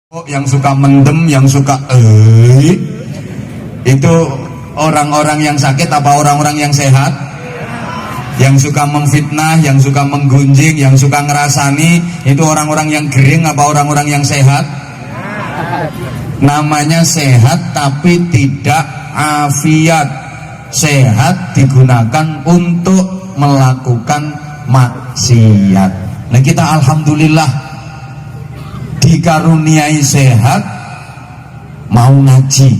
Yang suka mendem, yang suka itu orang-orang yang sakit apa orang-orang yang sehat? Yang suka memfitnah, yang suka menggunjing, yang suka ngerasani, itu orang-orang yang gering apa orang-orang yang sehat? Namanya sehat tapi tidak afiat. Sehat digunakan untuk melakukan maksiat. Nah, kita alhamdulillah dikaruniai sehat, mau ngaji,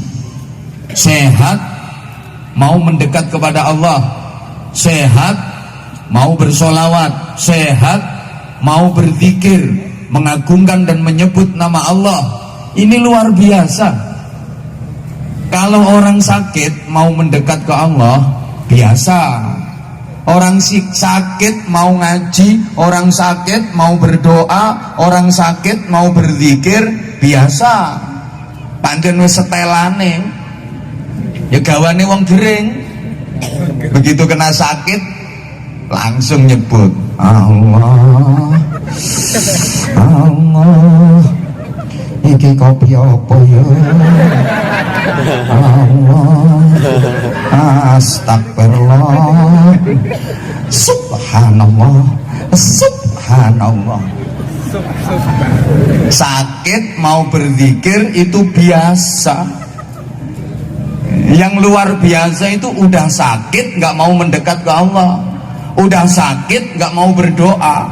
sehat mau mendekat kepada Allah, sehat mau bersolawat, sehat mau berzikir, mengagungkan dan menyebut nama Allah. Ini luar biasa. Kalau orang sakit mau mendekat ke Allah, biasa. Orang sakit mau ngaji, orang sakit mau berdoa, orang sakit mau berzikir, biasa. Pancen wis setelane. Ya gawane wong gering. Begitu kena sakit langsung nyebut Allah. Allah. Iki kopi apa ya? Allah. Astagfirullah. Subhanallah. Subhanallah. Sakit mau berzikir itu biasa. Yang luar biasa itu udah sakit nggak mau mendekat ke Allah, udah sakit nggak mau berdoa.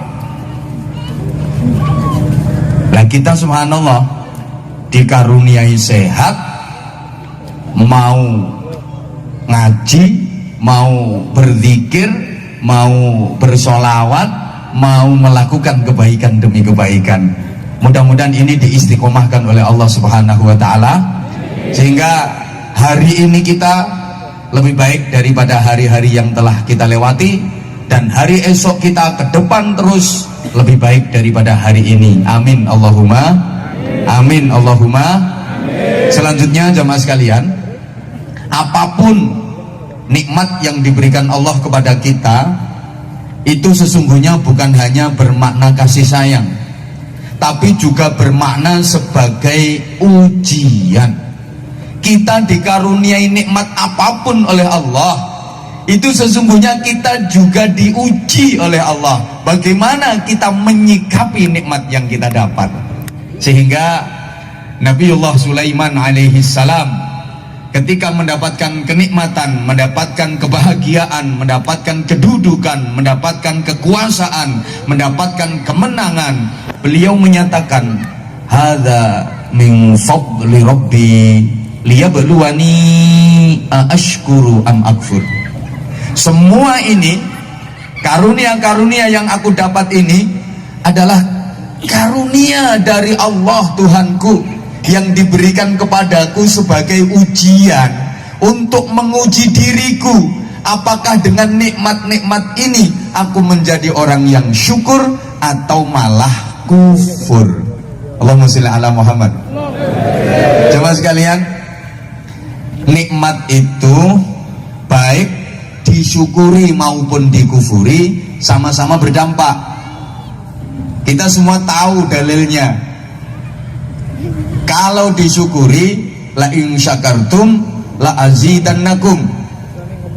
Nah, kita subhanallah dikaruniai sehat, mau ngaji, mau berzikir, mau bersolawat, mau melakukan kebaikan demi kebaikan. Mudah-mudahan ini diistiqomahkan oleh Allah Subhanahu wa Ta'ala, sehingga hari ini kita lebih baik daripada hari-hari yang telah kita lewati, dan hari esok kita ke depan terus lebih baik daripada hari ini. Amin Allahumma amin Allahumma. Selanjutnya jamaah sekalian, apapun nikmat yang diberikan Allah kepada kita, itu sesungguhnya bukan hanya bermakna kasih sayang, tapi juga bermakna sebagai ujian. Kita dikaruniai nikmat apapun oleh Allah, itu sesungguhnya kita juga diuji oleh Allah. Bagaimana kita menyikapi nikmat yang kita dapat. Sehingga Nabiullah Sulaiman alaihi salam ketika mendapatkan kenikmatan, mendapatkan kebahagiaan, mendapatkan kedudukan, mendapatkan kekuasaan, mendapatkan kemenangan, beliau menyatakan, hadza min fadli rabbi liyabluwani ashkuru am akfur. Semua ini, karunia-karunia yang aku dapat ini adalah karunia dari Allah Tuhanku yang diberikan kepadaku sebagai ujian untuk menguji diriku. Apakah dengan nikmat-nikmat ini aku menjadi orang yang syukur atau malah kufur. Allahumma sholli ala Muhammad. Jemaah sekalian, nikmat itu baik disyukuri maupun dikufuri sama-sama berdampak. Kita semua tahu dalilnya. Kalau disyukuri, la in syakartum la azidannakum.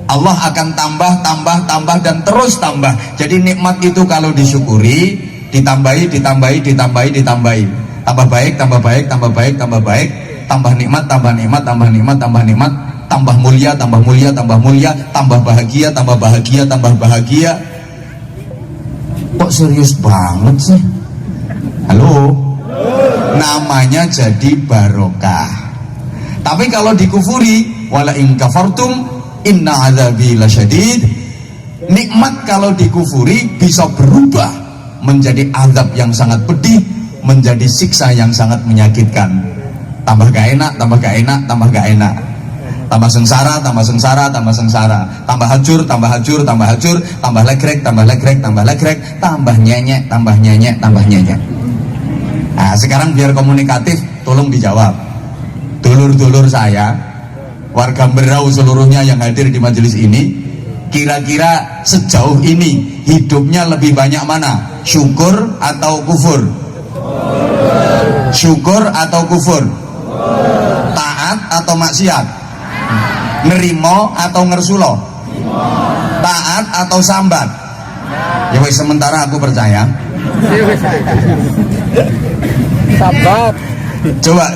Allah akan tambah dan terus tambah. Jadi nikmat itu kalau disyukuri, ditambahi. Tambah baik, tambah baik, tambah baik, tambah baik, tambah nikmat, tambah nikmat, tambah nikmat, tambah nikmat, tambah mulia, tambah mulia, tambah mulia, tambah bahagia, tambah bahagia, tambah bahagia. Kok serius banget sih? Halo? Namanya jadi barokah. Tapi kalau dikufuri, wala in kafartum inna adzabi lasyadid. Nikmat kalau dikufuri bisa berubah menjadi azab yang sangat pedih, menjadi siksa yang sangat menyakitkan. Tambah gak enak, tambah gak enak, tambah gak enak. Tambah sengsara, tambah sengsara, tambah sengsara. Tambah hancur, tambah hancur, tambah hancur. Tambah legrek, tambah legrek, tambah legrek. Tambah nyenyek, tambah nyenyek, tambah nyenyek. Nah, sekarang biar komunikatif, tolong dijawab. Dulur-dulur saya, warga Berau seluruhnya yang hadir di majelis ini, kira-kira sejauh ini hidupnya lebih banyak mana? Syukur atau kufur? Syukur atau kufur? Taat atau maksiat? Nerimo atau ngersulo? Taat atau sambat? Ya wis, sementara aku percaya. Sambat. Coba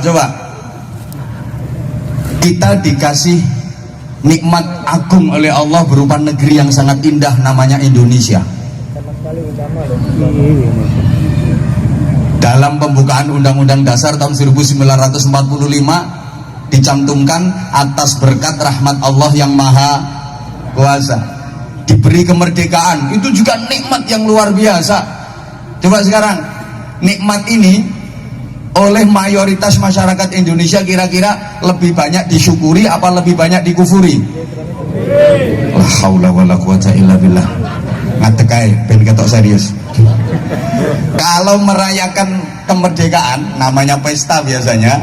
kita dikasih nikmat agung oleh Allah berupa negeri yang sangat indah namanya Indonesia. Dalam pembukaan Undang-Undang Dasar tahun 1945 dicantumkan atas berkat rahmat Allah yang Maha Kuasa diberi kemerdekaan. Itu juga nikmat yang luar biasa. Coba sekarang nikmat ini oleh mayoritas masyarakat Indonesia kira-kira lebih banyak disyukuri apa lebih banyak dikufuri? La haula wala quwata illa billah. Ngatekai ben ketok serius. Kalau merayakan kemerdekaan namanya pesta biasanya,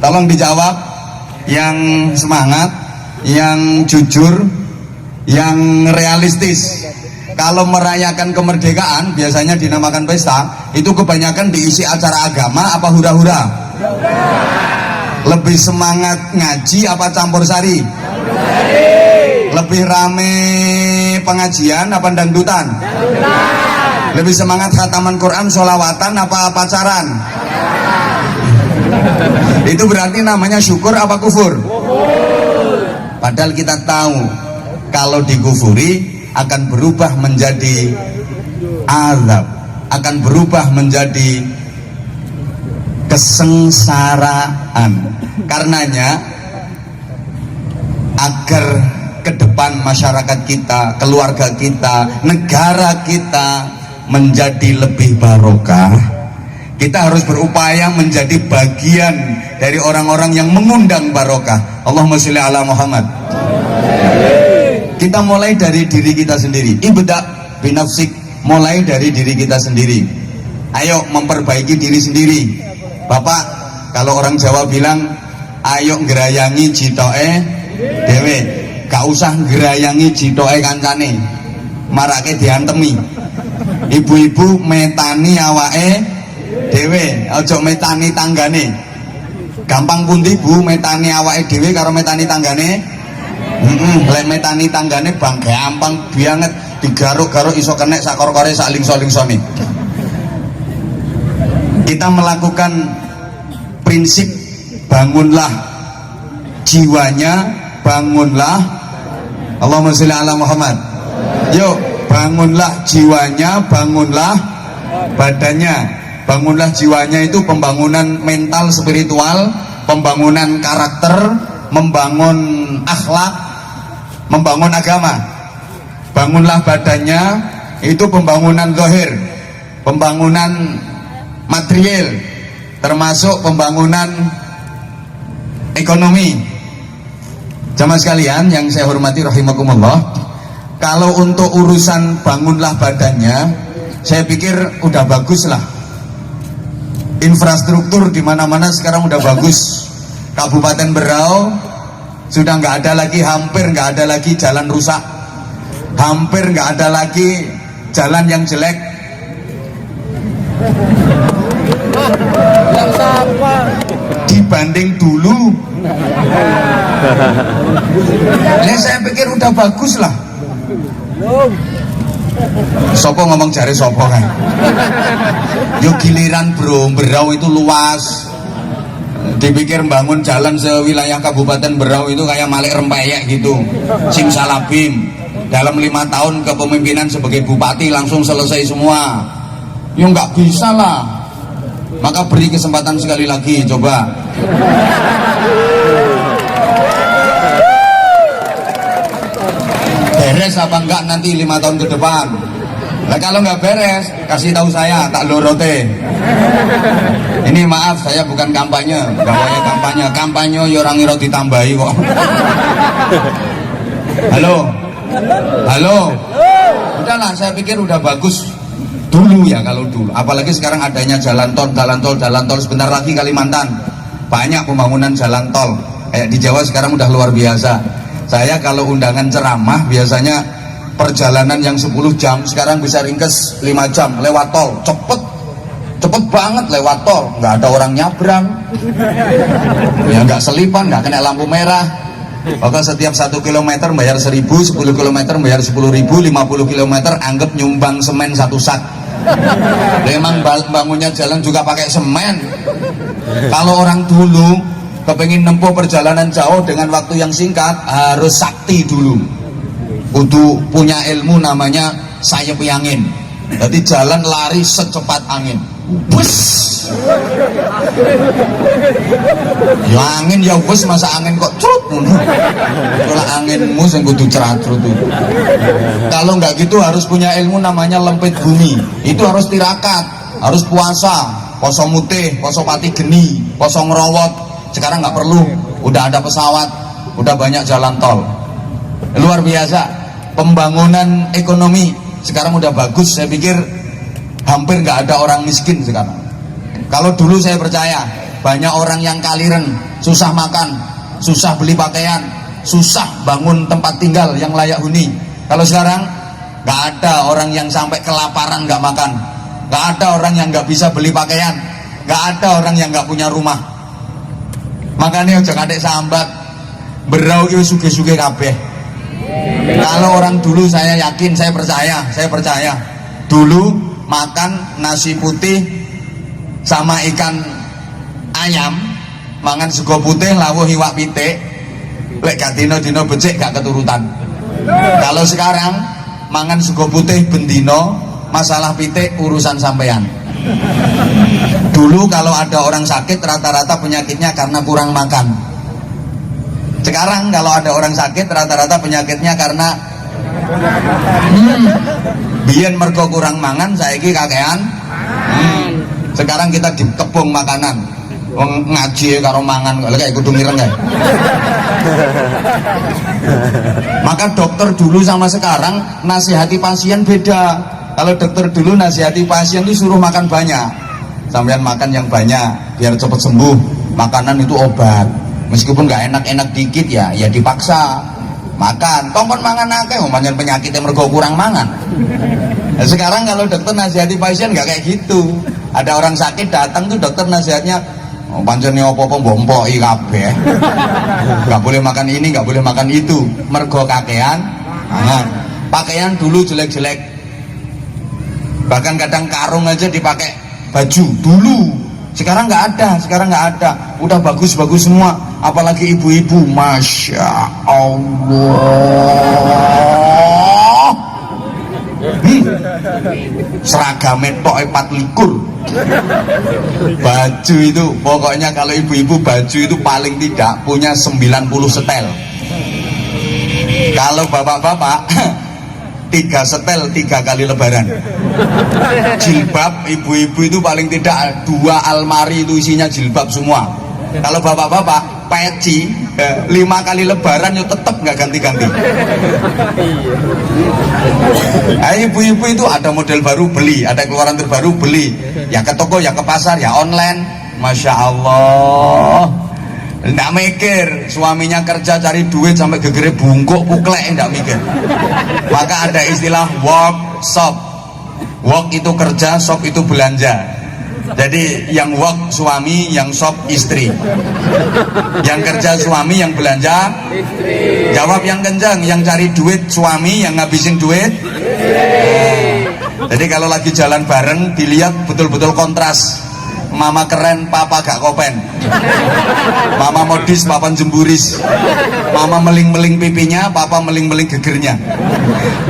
tolong dijawab yang semangat, yang jujur, yang realistis. Kalau merayakan kemerdekaan biasanya dinamakan pesta, itu kebanyakan diisi acara agama apa hura-hura? Lebih semangat ngaji apa campur sari? Lebih rame pengajian apa dangdutan? Lebih semangat khataman Quran, sholawatan apa pacaran? Itu berarti namanya syukur apa kufur? Padahal kita tahu kalau dikufuri akan berubah menjadi azab, akan berubah menjadi kesengsaraan. Karenanya agar ke depan masyarakat kita, keluarga kita, negara kita menjadi lebih barokah, kita harus berupaya menjadi bagian dari orang-orang yang mengundang barokah. Allahumma sholli ala Muhammad. Kita mulai dari diri kita sendiri. Ibda binafsik, mulai dari diri kita sendiri. Ayo memperbaiki diri sendiri. Bapak, kalau orang Jawa bilang ayo ngerayangi jitoke dewe, gak usah ngerayangi jitoke kancane, marake diantemi. Ibu-ibu metani awake dewe, ojo metani tanggane. Gampang pundi Bu metani awake dewe karo metani tanggane? Lek metani tanggane bang gampang banget, digaruk-garuk iso kenek sakor-kore sak lingso-lingsone. Kita melakukan prinsip bangunlah jiwanya, bangunlah, Allahumma sholli ala Muhammad. Yuk, bangunlah jiwanya, bangunlah badannya. Bangunlah jiwanya itu pembangunan mental spiritual, pembangunan karakter, membangun akhlak, membangun agama. Bangunlah badannya itu pembangunan zahir, pembangunan material, termasuk pembangunan ekonomi. Jamaah sekalian yang saya hormati rahimakumullah, kalau untuk urusan bangunlah badannya, saya pikir udah bagus lah. Infrastruktur di mana-mana sekarang udah bagus. Kabupaten Berau sudah nggak ada lagi, hampir nggak ada lagi jalan rusak, hampir nggak ada lagi jalan yang jelek. Dibanding dulu, saya pikir udah bagus lah. Sopo ngomong jari sopo kan? Yo giliran bro, Berau itu luas. Dipikir bangun jalan sewilayah Kabupaten Berau itu kayak Malik Rempeyek gitu, simsalabim. Dalam 5 tahun kepemimpinan sebagai bupati langsung selesai semua. Ya nggak bisa lah. Maka beri kesempatan sekali lagi, coba. Beres apa enggak nanti 5 tahun ke depan? Nah, kalau nggak beres, kasih tahu saya, tak lorote. Ini maaf, saya bukan kampanye, gawanya kampanye ya orang ngira ditambahi kok. Halo, udahlah, saya pikir udah bagus dulu ya kalau dulu. Apalagi sekarang adanya jalan tol, sebentar lagi Kalimantan banyak pembangunan jalan tol. Kayak di Jawa sekarang udah luar biasa. Saya kalau undangan ceramah biasanya perjalanan yang 10 jam sekarang bisa ringkes 5 jam lewat tol, cepet cepet banget lewat tol, nggak ada orang nyabrang, ya nggak selipan, nggak kena lampu merah. Maka setiap 1 kilometer bayar 1.000, 10 kilometer bayar 10.000, 50 kilometer anggap nyumbang semen 1 sak. Memang bangunnya jalan juga pakai semen. Kalau orang dulu kepengin nempuh perjalanan jauh dengan waktu yang singkat, harus sakti dulu. Kudu punya ilmu namanya sayepi angin. Jadi jalan lari secepat angin. Bus. Ya angin ya bus, masa angin kok crut. Kalau anginmu sing kudu ceracrut itu. Kalau nggak gitu harus punya ilmu namanya lempit bumi. Itu harus tirakat, harus puasa, poso mutih, poso pati geni, poso ngerowot. Sekarang nggak perlu, udah ada pesawat, udah banyak jalan tol. Luar biasa. Pembangunan ekonomi sekarang udah bagus. Saya pikir hampir nggak ada orang miskin sekarang. Kalau dulu saya percaya banyak orang yang kaliren, susah makan, susah beli pakaian, susah bangun tempat tinggal yang layak huni. Kalau sekarang nggak ada orang yang sampai kelaparan nggak makan, nggak ada orang yang nggak bisa beli pakaian, nggak ada orang yang nggak punya rumah. Makanya jangan adek sambat berau itu suge-suge kabeh. Kalau orang dulu saya yakin, saya percaya dulu makan nasi putih sama ikan ayam, mangan sego putih lawuh iwak pitik, lek gak dino-dino becik gak keturutan. Kalau sekarang mangan sego putih bendino, masalah pitik urusan sampean. Dulu kalau ada orang sakit rata-rata penyakitnya karena kurang makan. Sekarang kalau ada orang sakit rata-rata penyakitnya karena biyen mergo kurang mangan, saiki kakean. Sekarang kita dikepung makanan. Wong ngaji karo mangan kok kayak kudu mireng ya. Maka dokter dulu sama sekarang nasihati pasien beda. Kalau dokter dulu nasihati pasien itu suruh makan banyak. Sampean makan yang banyak biar cepat sembuh. Makanan itu obat. Meskipun nggak enak-enak dikit ya dipaksa makan. Tongkon mangan akeh, pancen penyakitnya mergo kurang mangan. Nah, sekarang kalau dokter nasihati pasien nggak kayak gitu. Ada orang sakit datang tuh dokter nasihatnya, oh, pancen opo-opo mbompoki kabeh. Nggak boleh makan ini, nggak boleh makan itu. Mergo kakean mangan. Pakaian dulu jelek-jelek. Bahkan kadang karung aja dipakai baju dulu. Sekarang nggak ada, udah bagus-bagus semua. Apalagi ibu-ibu, masya Allah. Seragamnya tok 24. Baju itu pokoknya kalau ibu-ibu baju itu paling tidak punya 90 setel. Kalau bapak-bapak 3 setel 3 kali lebaran. Jilbab ibu-ibu itu paling tidak 2 almari itu isinya jilbab semua. Kalau bapak-bapak peci 5 kali lebaran itu tetap nggak ganti-ganti. Nah, ibu-ibu itu ada model baru beli, ada keluaran terbaru beli. Ya ke toko, ya ke pasar, ya online. Masya Allah. Nggak mikir suaminya kerja cari duit sampai gegere bungkuk puklek, nggak mikir. Maka ada istilah work shop. Work itu kerja, shop itu belanja. Jadi yang work suami, yang shop istri. Yang kerja suami, yang belanja istri. Jawab yang kencang, yang cari duit suami, yang ngabisin duit istri. Jadi kalau lagi jalan bareng dilihat betul-betul kontras. Mama keren, papa gak kopen. Mama modis, papa jemburis. Mama meling-meling pipinya, papa meling-meling gegernya.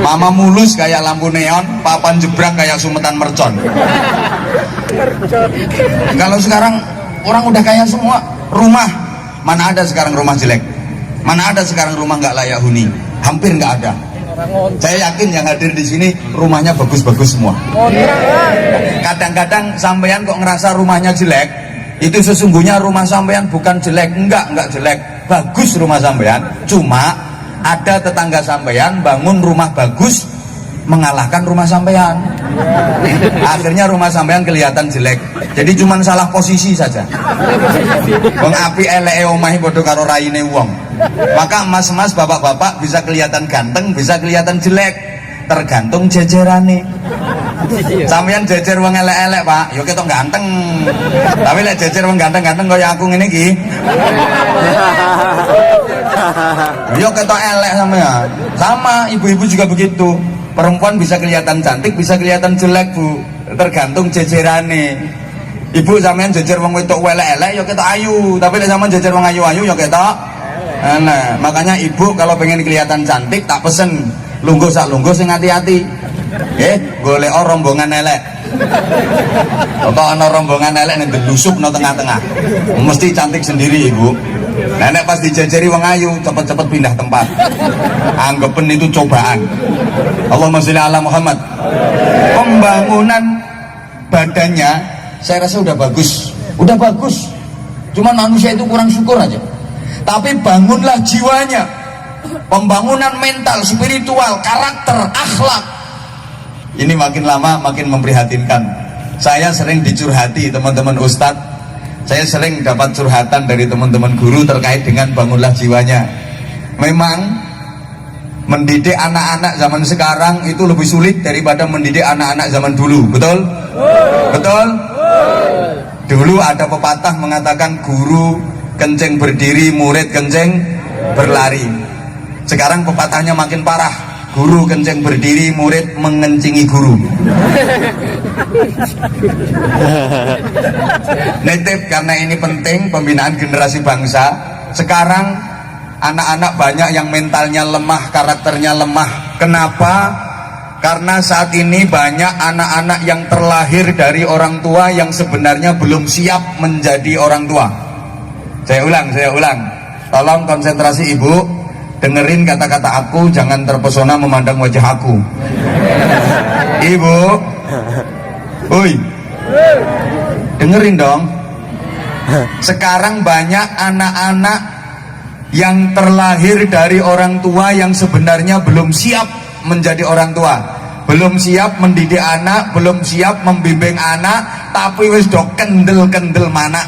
Mama mulus kayak lampu neon, papa jebrak kayak sumetan mercon. Kalau sekarang orang udah kaya semua. Rumah, mana ada sekarang rumah jelek? Mana ada sekarang rumah nggak layak huni? Hampir nggak ada. Saya yakin yang hadir di sini rumahnya bagus-bagus semua. Kadang-kadang sampean kok ngerasa rumahnya jelek, itu sesungguhnya rumah sampean bukan jelek, enggak jelek, bagus rumah sampean. Cuma ada tetangga sampean bangun rumah bagus mengalahkan rumah sampean. Akhirnya rumah sampean kelihatan jelek. Jadi cuma salah posisi saja. Wong api eleke omahe padha karo raine wong. Maka mas-mas, bapak-bapak bisa kelihatan ganteng, bisa kelihatan jelek, tergantung jejerane. Sampeyan jejer wong elek-elek, Pak, yo ketok ganteng. Tapi lek jejer wong ganteng-ganteng kaya aku ngene iki. Yo ketok elek sampean. Sama ibu-ibu juga begitu. Perempuan bisa kelihatan cantik, bisa kelihatan jelek, Bu. Tergantung jejerane. Ibu sampean jejer wong wedok elek-elek yo ketok ayu, tapi lek sampean jejer wong ayu-ayu yo ketok enak. Makanya ibu kalau pengen kelihatan cantik tak pesen lungguh sak lungguh sing hati-hati. Golek rombongan elek. Apa ana rombongan elek ning delusupno tengah-tengah. Mesti cantik sendiri, Ibu. Nenek pas dijejeri wong ayu, cepet-cepet pindah tempat. Anggepen itu cobaan. Allahumma sholli ala Muhammad. Pembangunan badannya saya rasa udah bagus. Cuman manusia itu kurang syukur aja. Tapi bangunlah jiwanya. Pembangunan mental, spiritual, karakter, akhlak. Ini makin lama makin memprihatinkan. Saya sering dicurhati teman-teman ustadz. Saya sering dapat curhatan dari teman-teman guru terkait dengan bangunlah jiwanya. Memang mendidik anak-anak zaman sekarang itu lebih sulit daripada mendidik anak-anak zaman dulu. Betul? Betul? Dulu ada pepatah mengatakan guru kenceng berdiri, murid kenceng berlari. Sekarang pepatahnya makin parah. Guru kenceng berdiri, murid mengencingi guru. Nitip karena ini penting pembinaan generasi bangsa. Sekarang anak-anak banyak yang mentalnya lemah, karakternya lemah. Kenapa? Karena saat ini banyak anak-anak yang terlahir dari orang tua yang sebenarnya belum siap menjadi orang tua. Saya ulang. Tolong konsentrasi ibu. Dengerin kata-kata aku, jangan terpesona memandang wajah aku. Ibu, oi, dengerin dong. Sekarang banyak anak-anak yang terlahir dari orang tua yang sebenarnya belum siap menjadi orang tua, belum siap mendidik anak, belum siap membimbing anak, tapi wis do kendel-kendel mana.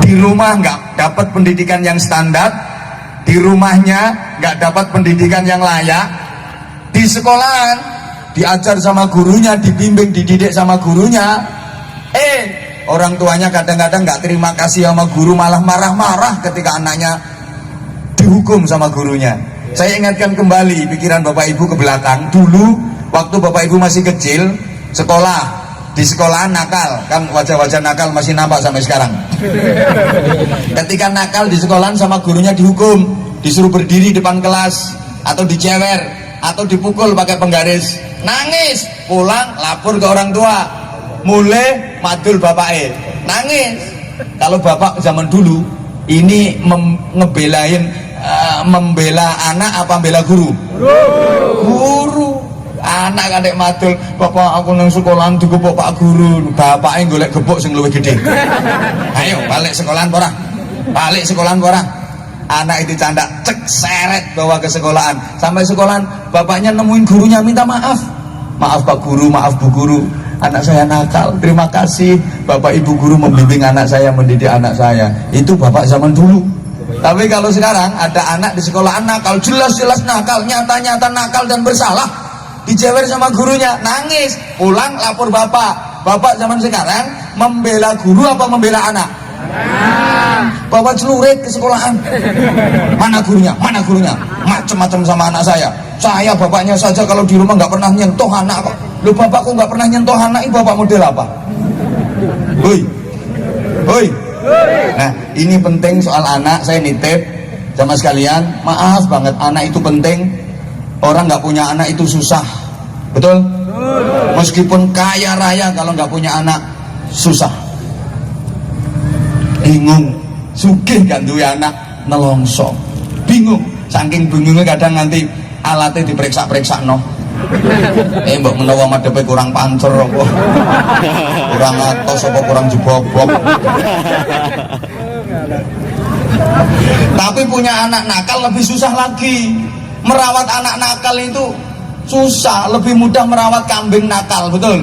Di rumah nggak dapat pendidikan yang standar, di rumahnya nggak dapat pendidikan yang layak, di sekolahan diajar sama gurunya, dibimbing, dididik sama gurunya. Orang tuanya kadang-kadang nggak terima kasih sama guru, malah marah-marah ketika anaknya dihukum sama gurunya. Saya ingatkan kembali pikiran Bapak Ibu ke belakang. Dulu waktu Bapak Ibu masih kecil, sekolah, di sekolahan nakal, kan wajah-wajah nakal masih nampak sampai sekarang. Ketika nakal di sekolahan sama gurunya dihukum, disuruh berdiri depan kelas, atau dicewer, atau dipukul pakai penggaris, nangis, pulang lapor ke orang tua, mulai madul bapaknya, nangis. Kalau bapak zaman dulu ini membela anak apa membela guru? Guru. Anak kadek madul, bapak aku nang sekolahan digepok pak guru, bapaknya golek gepok sing luwih gede. Ayo balik sekolahan ora? Balik sekolahan ora? Anak itu candak, cek seret bawa ke sekolahan. Sampai sekolahan bapaknya nemuin gurunya, minta maaf. Maaf pak guru, maaf bu guru, anak saya nakal, terima kasih bapak ibu guru membimbing anak saya, mendidik anak saya. Itu bapak zaman dulu. Tapi kalau sekarang ada anak di sekolahan nakal, jelas-jelas nakal, nyata-nyata nakal dan bersalah, dijewer sama gurunya, nangis, pulang lapor bapak. Bapak zaman sekarang membela guru apa membela anak? Bapak celurit ke sekolahan. Mana gurunya? Macam-macam sama anak saya. Saya bapaknya saja kalau di rumah nggak pernah nyentuh anak kok. Lu bapak kok nggak pernah nyentuh anak? Ini bapak model apa? Hoi. Nah ini penting soal anak. Saya nitip sama sekalian, maaf banget, anak itu penting. Orang nggak punya anak itu susah, betul? Meskipun kaya raya, kalau nggak punya anak susah, bingung. Sugih gak duwe anak nelongso, bingung. Saking bingungnya kadang nanti alatnya diperiksa-periksa no. Mbok menawa madhepe kurang pancer apa, kurang atos apa, kurang jebobok. Tapi punya anak nakal lebih susah lagi. Merawat anak nakal itu susah, lebih mudah merawat kambing nakal, betul?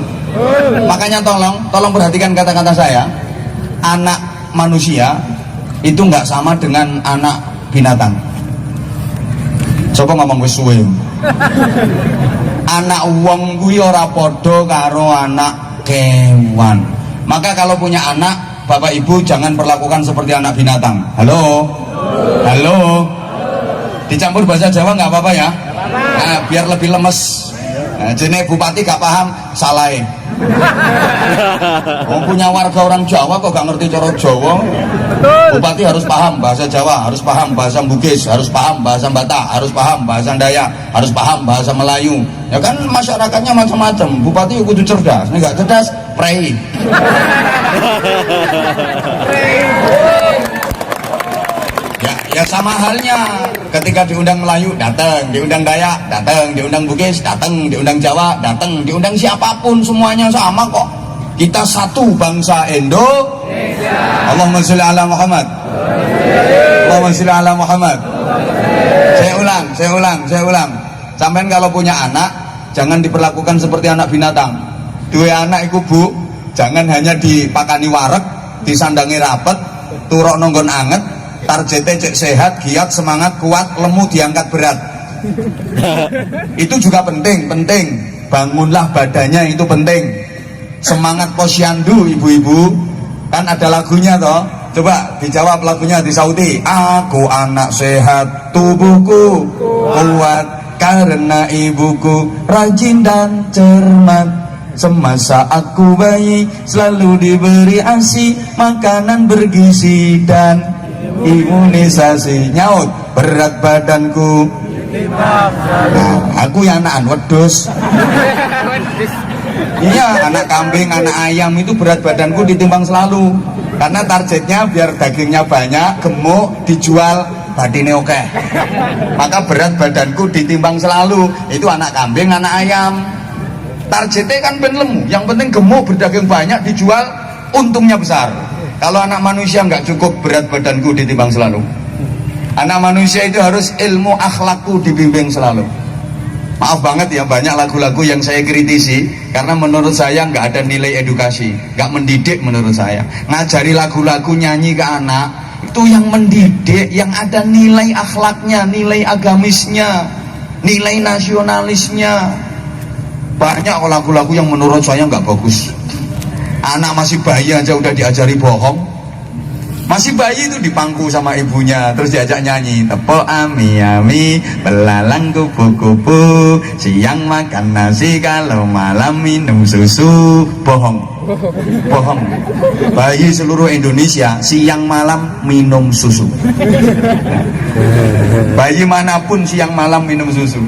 Makanya tolong perhatikan kata-kata saya. Anak manusia itu nggak sama dengan anak binatang. Coba ngomong wis suwe. Anak wong kuwi ora padha karo anak kewan. Maka kalau punya anak, Bapak Ibu jangan perlakukan seperti anak binatang. Halo? Halo? Dicampur bahasa Jawa nggak apa-apa ya? Nah, biar lebih lemes. Nah, jenis bupati gak paham, salah. Punya warga orang Jawa kok gak ngerti cara Jawa. Bupati harus paham bahasa Jawa, harus paham bahasa Bugis, harus paham bahasa Batak, harus paham bahasa Dayak, harus paham bahasa Melayu. Ya kan masyarakatnya macam-macam. Bupati kudu cerdas, nih gak cerdas, prei. Ya sama halnya ketika diundang Melayu datang, diundang Dayak datang, diundang Bugis datang, diundang Jawa datang, diundang siapapun semuanya sama kok. Kita satu bangsa Indonesia. Allahumma sholli ala Muhammad. Allahumma sholli ala Muhammad. Saya ulang. Sampean kalau punya anak jangan diperlakukan seperti anak binatang. Dua anak iku Bu, jangan hanya dipakani wareg, disandangi rapet, turok nonggon anget. Targetnya cek sehat, giat, semangat, kuat, lemu, diangkat berat. Itu juga penting. Bangunlah badannya, itu penting. Semangat posyandu ibu-ibu, kan ada lagunya toh. Coba dijawab lagunya, disauti. Aku anak sehat, tubuhku kuat karena ibuku rajin dan cermat. Semasa aku bayi selalu diberi ASI, makanan bergizi dan imunisasi. Nyaut, berat badanku. Nah, aku yang anak wedus. Iya, anak kambing, anak ayam itu berat badanku ditimbang selalu. Karena targetnya biar dagingnya banyak, gemuk, dijual, badine oke. Maka berat badanku ditimbang selalu. Itu anak kambing, anak ayam. Targetnya kan ben lemu, yang penting gemuk, berdaging banyak, dijual, untungnya besar. Kalau anak manusia nggak cukup berat badanku ditimbang selalu. Anak manusia itu harus ilmu akhlakku dibimbing selalu. Maaf banget ya, banyak lagu-lagu yang saya kritisi karena menurut saya nggak ada nilai edukasi, nggak mendidik menurut saya. Ngajari lagu-lagu nyanyi ke anak itu yang mendidik, yang ada nilai akhlaknya, nilai agamisnya, nilai nasionalisnya. Banyak lagu-lagu yang menurut saya nggak bagus. Anak masih bayi aja udah diajari bohong. Masih bayi itu dipangku sama ibunya, terus diajak nyanyi. Tepok ami-ami, belalang kupu-kupu, siang makan nasi, kalau malam minum susu. Bohong. Bayi seluruh Indonesia siang malam minum susu. Bayi manapun siang malam minum susu.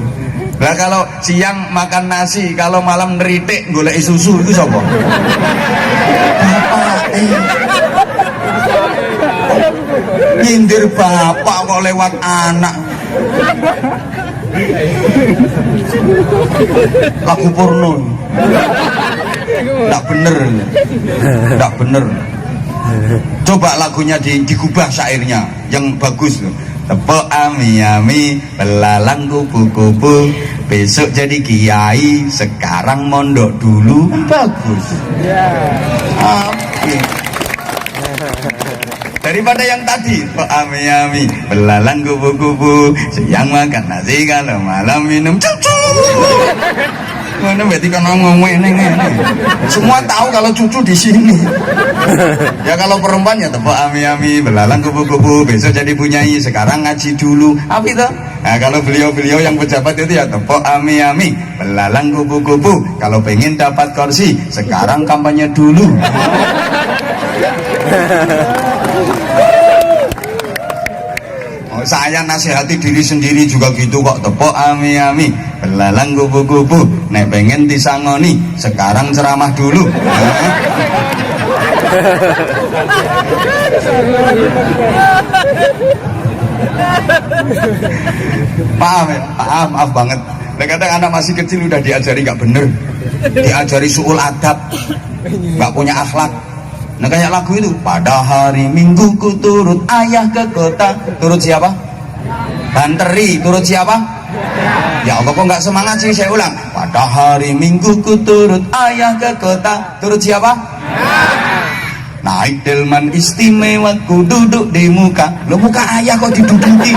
Lah kalau siang makan nasi, kalau malam neritik golek susu itu sapa? Bapak nyindir bapak kok lewat anak. Lagu porno. Nggak bener. Coba lagunya digubah syairnya yang bagus loh. Tepok ami-ami, belalang kupu-kupu, besok jadi kiai, sekarang mondok dulu. Bagus. Daripada yang tadi, tepok ami-ami, belalang kupu-kupu, siang makan nasi, kalau malam minum cucu. Mana berarti kan ngomong ini. Semua tahu kalau cucu di sini. Ya kalau perempuan ya tepok ami-ami, belalang kupu-kupu, besok jadi punyai, sekarang ngaji dulu. Apa itu? Nah kalau beliau-beliau yang pejabat itu ya tepok ami-ami, belalang kupu-kupu, kalau pengen dapat kursi, sekarang kampanye dulu. Saya nasihati diri sendiri juga gitu kok. Tepok ami-ami, belalang kupu-kupu, nek pengen disangoni, sekarang ceramah dulu. Maaf banget. Kadang anak masih kecil udah diajari gak bener, diajari suul adab, gak punya akhlak. Nah kayak lagu itu, pada hari Minggu ku turut ayah ke kota. Turut siapa? Banteri. Turut siapa? Ya Allah kok nggak semangat sih, saya ulang. Pada hari Minggu ku turut ayah ke kota. Turut siapa? Naik delman istimewa ku duduk di muka. Lo muka ayah kok diduduki?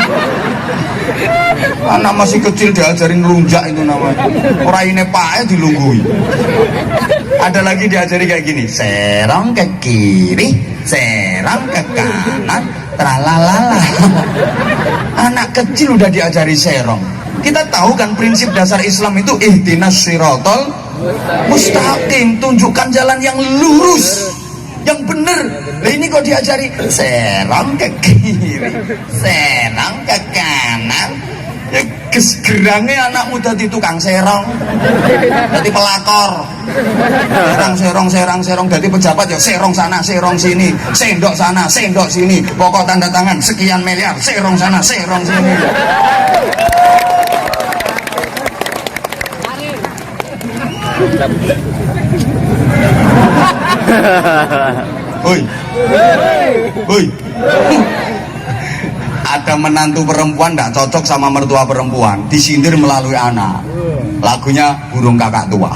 Anak masih kecil diajarin lunjak itu namanya. Orang ini pae dilunggui. Ada lagi diajari kayak gini, serong ke kiri, serong ke kanan, tralalala. Anak kecil udah diajari serong. Kita tahu kan prinsip dasar Islam itu ihdinas sirotol mustaqim, tunjukkan jalan yang lurus, yang benar. Nah ini kok diajari serong ke kiri, serong ke kanan. Ya gerangnya anak muda di tukang serong, jadi pelakor, serong, jadi pejabat ya serong sana, serong sini, sendok sana, sendok sini, pokok tanda tangan sekian miliar, serong sana, serong sini. Hoi, hoi. Ada menantu perempuan tidak cocok sama mertua perempuan, disindir melalui anak. Lagunya burung kakak tua.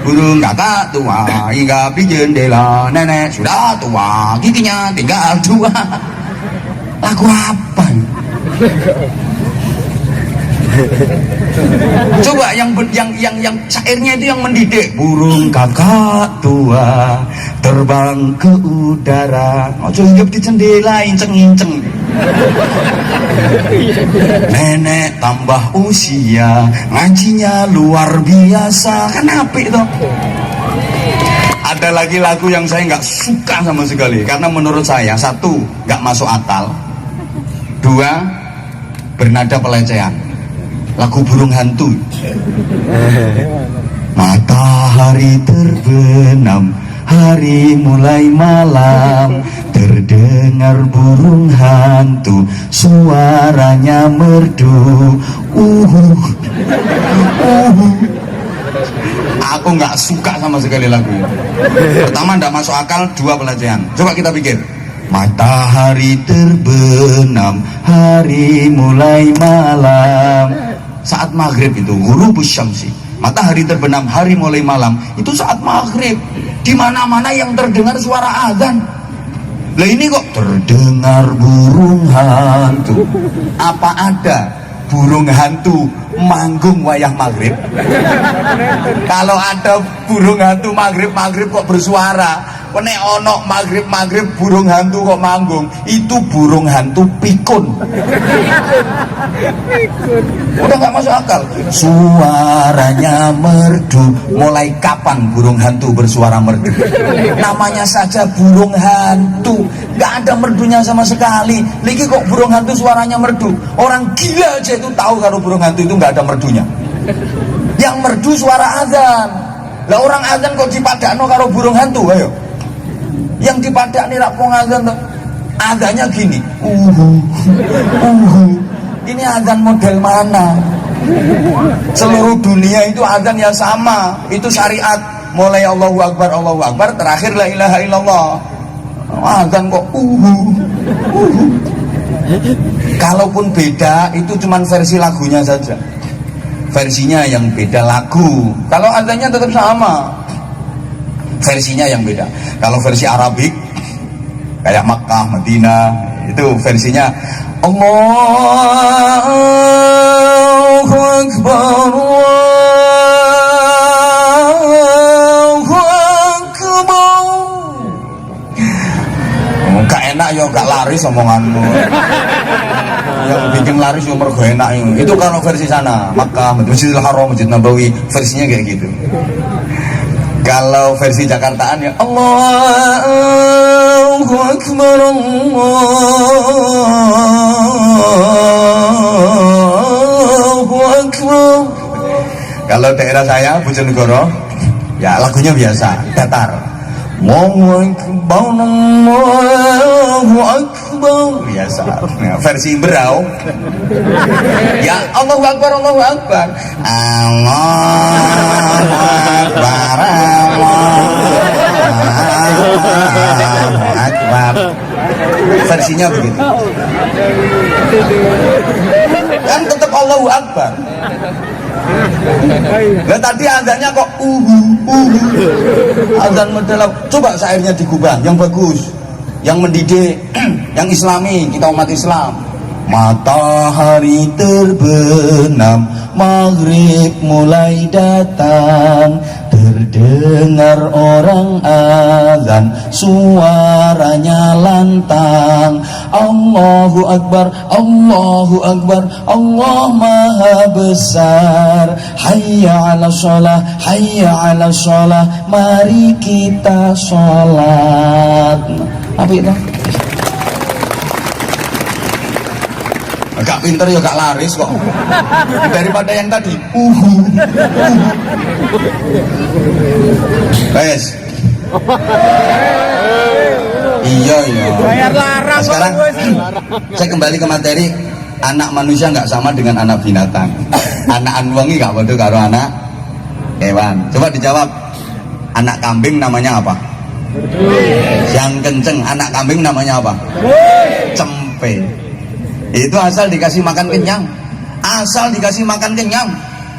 Burung kakak tua hingga bikin jendela, nenek sudah tua, giginya tinggal dua. Lagu apa? Coba yang syairnya itu yang mendidik. Burung kakak tua terbang ke udara, ojo hinggap di jendela inceng-inceng. Nenek tambah usia, ngajinya luar biasa, kan apik toh. Ada lagi lagu yang saya nggak suka sama sekali, karena menurut saya satu nggak masuk akal, dua bernada pelecehan. Lagu burung hantu. Matahari terbenam, hari mulai malam, terdengar burung hantu, suaranya merdu. Aku nggak suka sama sekali lagu ini. Pertama nggak masuk akal, dua pelecehan. Coba kita pikir. Matahari terbenam, hari mulai malam. Saat maghrib itu ghurubus syamsi, matahari terbenam, hari mulai malam, itu saat maghrib. Di mana-mana yang terdengar suara azan. Lah ini kok terdengar burung hantu. Apa ada burung hantu manggung wayah maghrib? Kalau ada burung hantu maghrib kok bersuara, nek ono maghrib burung hantu kok manggung, itu burung hantu pikun. Udah nggak masuk akal. Suaranya merdu. Mulai kapan burung hantu bersuara merdu? Namanya saja burung hantu, nggak ada merdunya sama sekali. Lagi kok burung hantu suaranya merdu? Orang gila aja itu tahu kalau burung hantu itu nggak ada merdunya. Yang merdu suara azan. Lah orang azan kok dipadakno karo burung hantu? Ayo. Yang dipadakni rak wong azan tuh. Azannya gini. Ini azan model mana? Seluruh dunia itu azan yang sama. Itu syariat. Mulai Allahu Akbar, terakhir la ilaha illallah. Azan kok Kalaupun beda, itu cuman versi lagunya saja. Versinya yang beda lagu. Kalau azannya tetap sama, versinya yang beda. Kalau versi Arabik kayak Makkah, Madinah, itu versinya Allahu Akbar, Allahu Akbar. Gak enak ya, gak laris omonganmu. Yang bikin laris yang mergo enak itu kalau versi sana Makkah, Masjidil Haram, Masjid Nabawi, versinya kayak gitu. Kalau versi Jakartaan ya Allahu Akbar, Allahu Akbar. Kalau daerah saya Bojonegoro ya lagunya biasa, datar. Allahu Akbar, Allahu Akbar, biasa. Nah, versi Berau ya Allahu Akbar, Allahu Akbar, Allahu Akbar, Allahu Akbar. Versinya begitu. Kan tetap Allahu Akbar. Nah tadi azannya kok azan model. Coba syairnya digubah yang bagus, yang mendidik, yang islami, kita umat Islam. Matahari terbenam, maghrib mulai datang, terdengar orang azan, suaranya lantang. Allahu Akbar, Allahu Akbar, Allah Maha Besar. Hayya 'ala shalah, hayya 'ala shalah, mari kita sholat. Apa itu? Gak pinter ya gak laris kok. Daripada yang tadi Wes. Iya. Nah, sekarang saya kembali ke materi. Anak manusia nggak sama dengan anak binatang. Anak anwangi gak bodoh karo anak hewan. Coba dijawab. Anak kambing namanya apa? Yang kenceng. Anak kambing namanya apa? Cempe. Itu asal dikasih makan kenyang, asal dikasih makan kenyang,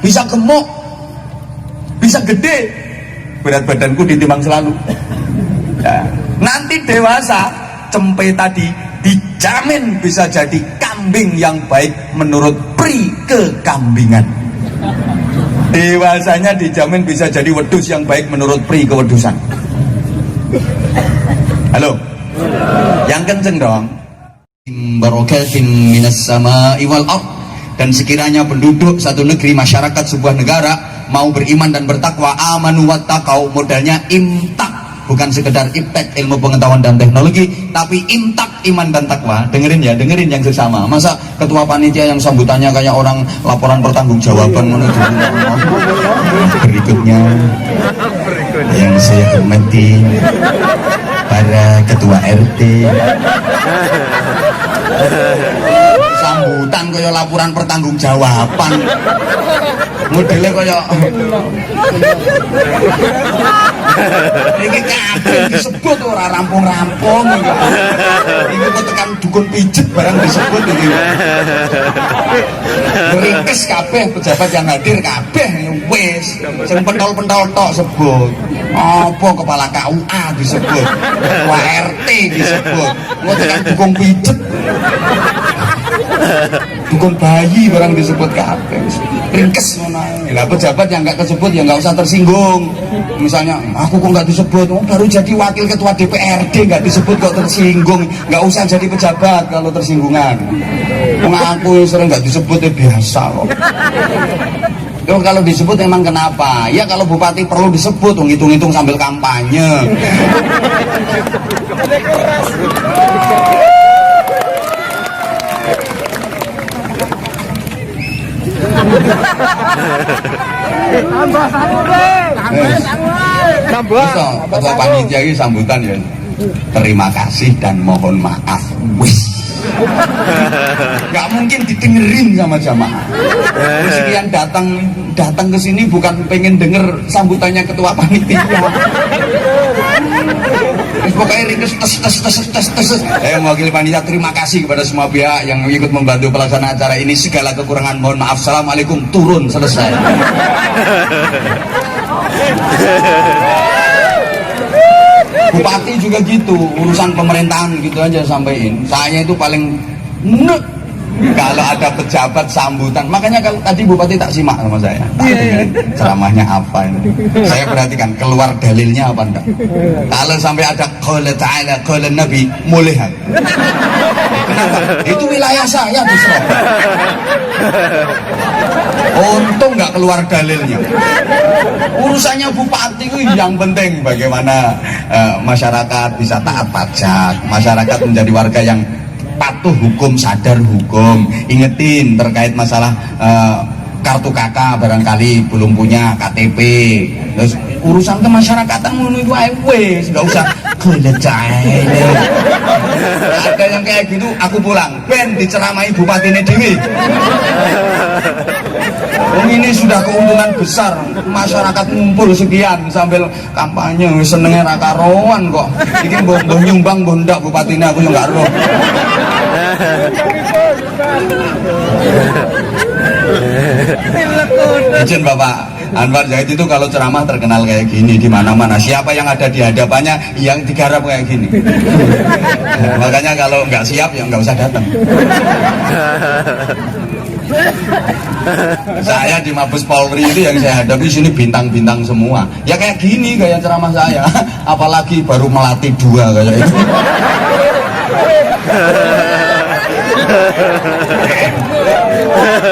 bisa gemuk, bisa gede. Berat badanku ditimbang selalu. Ya. Nanti dewasa, cempe tadi dijamin bisa jadi kambing yang baik menurut pri kekambingan. Dewasanya dijamin bisa jadi wedus yang baik menurut pri kewedusan. Halo, yang kenceng dong. Barakatin minas sama'i wal ard. Dan sekiranya penduduk satu negeri, masyarakat sebuah negara mau beriman dan bertakwa, amanu wattaqau, modalnya imtak, bukan sekedar iptek ilmu pengetahuan dan teknologi, tapi imtak iman dan takwa. Dengerin ya, dengerin yang sesama. Masa ketua panitia yang sambutannya kayak orang laporan pertanggungjawaban menuju berikutnya yang saya hormati para ketua RT. Sambutan kaya laporan pertanggungjawaban, modelnya kaya ini kabeh disebut ora rampung-rampung ini kok tekan dukun pijet barang disebut ini ringkes kabeh pejabat yang hadir kabeh wis sing pentol-pentol tok sebut apa kepala KUA disebut, ketua RT disebut, kok tekan dukun pijet dukun bayi barang disebut kabeh ringkes ngono. Lah pejabat yang enggak kesebut ya enggak usah tersinggung. Misalnya aku kok enggak disebut, oh, baru jadi wakil ketua DPRD enggak disebut kok tersinggung. Enggak usah jadi pejabat kalau tersinggungan. Wong aku sering enggak disebut ya biasa kok. Yo kalau disebut emang kenapa? Ya kalau bupati perlu disebut, ngitung-ngitung sambil kampanye. Tambah satu deh. Tambah. Ketua panitia ini sambutan ya. Terima kasih dan mohon maaf. Wis. Gak mungkin didengerin sama jamaah. Sekian datang ke sini bukan pengen denger sambutannya ketua panitia. Pokoknya ringkes tes. Mewakili panitia terima kasih kepada semua pihak yang ikut membantu pelaksanaan acara ini. Segala kekurangan mohon maaf. Assalamualaikum, turun, selesai. Bupati juga gitu, urusan pemerintahan gitu aja sampein. Saya itu paling kalau ada pejabat sambutan. Makanya kalau tadi bupati tak simak sama saya, ceramahnya apa ini, saya perhatikan keluar dalilnya apa enggak. Kalau sampai ada qala ta'ala qala nabi, mulih. Kenapa? Itu wilayah saya Busro. Untung nggak keluar dalilnya. Urusannya bupati itu yang penting bagaimana masyarakat bisa taat pajak, masyarakat menjadi warga yang patuh hukum, sadar hukum. Ingetin terkait masalah kartu kakak barangkali belum punya KTP. Terus urusan kemasyarakatan ngono iku ae wis, enggak usah gelecai. Ada yang kayak gitu aku pulang ben diceramahi bupatine dhewe. Ini sudah keuntungan besar, masyarakat ngumpul sekian sambil kampanye senenge ra karuan kok. Iki mbok nyumbang mbok ndak bupatine aku yo gak ero. Izin Bapak Anwar Zahid itu kalau ceramah terkenal kayak gini di mana-mana. Siapa yang ada di hadapannya yang digarap kayak gini. Makanya kalau nggak siap ya nggak usah datang. Saya di Mabes Polri itu yang saya hadapi sini bintang-bintang semua. Ya kayak gini kayak ceramah saya. Apalagi baru melatih 2 kayak itu.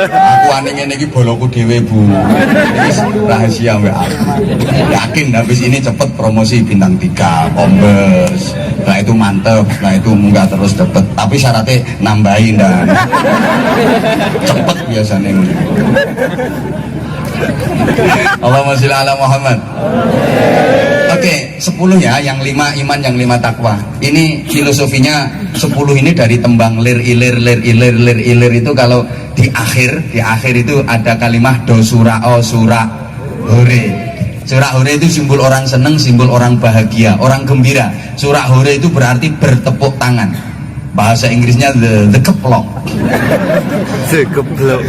Aku aneh ini boloku dewe Bu. Ini rahasia mbak. Yakin habis ini cepet promosi bintang 3 Kombes. Nah itu mantep. Nah itu munggah terus cepet. Tapi syaratnya nambahin dan cepet biasanya. Allahumma sholli ala Muhammad. Oke, 10 ya, yang 5 iman, yang 5 takwa. Ini filosofinya 10 ini dari tembang lir ilir itu kalau di akhir itu ada kalimat do surah hore. Surah hore itu simbol orang seneng, simbol orang bahagia, orang gembira. Surah hore itu berarti bertepuk tangan. Bahasa Inggrisnya the keplok. The keplok.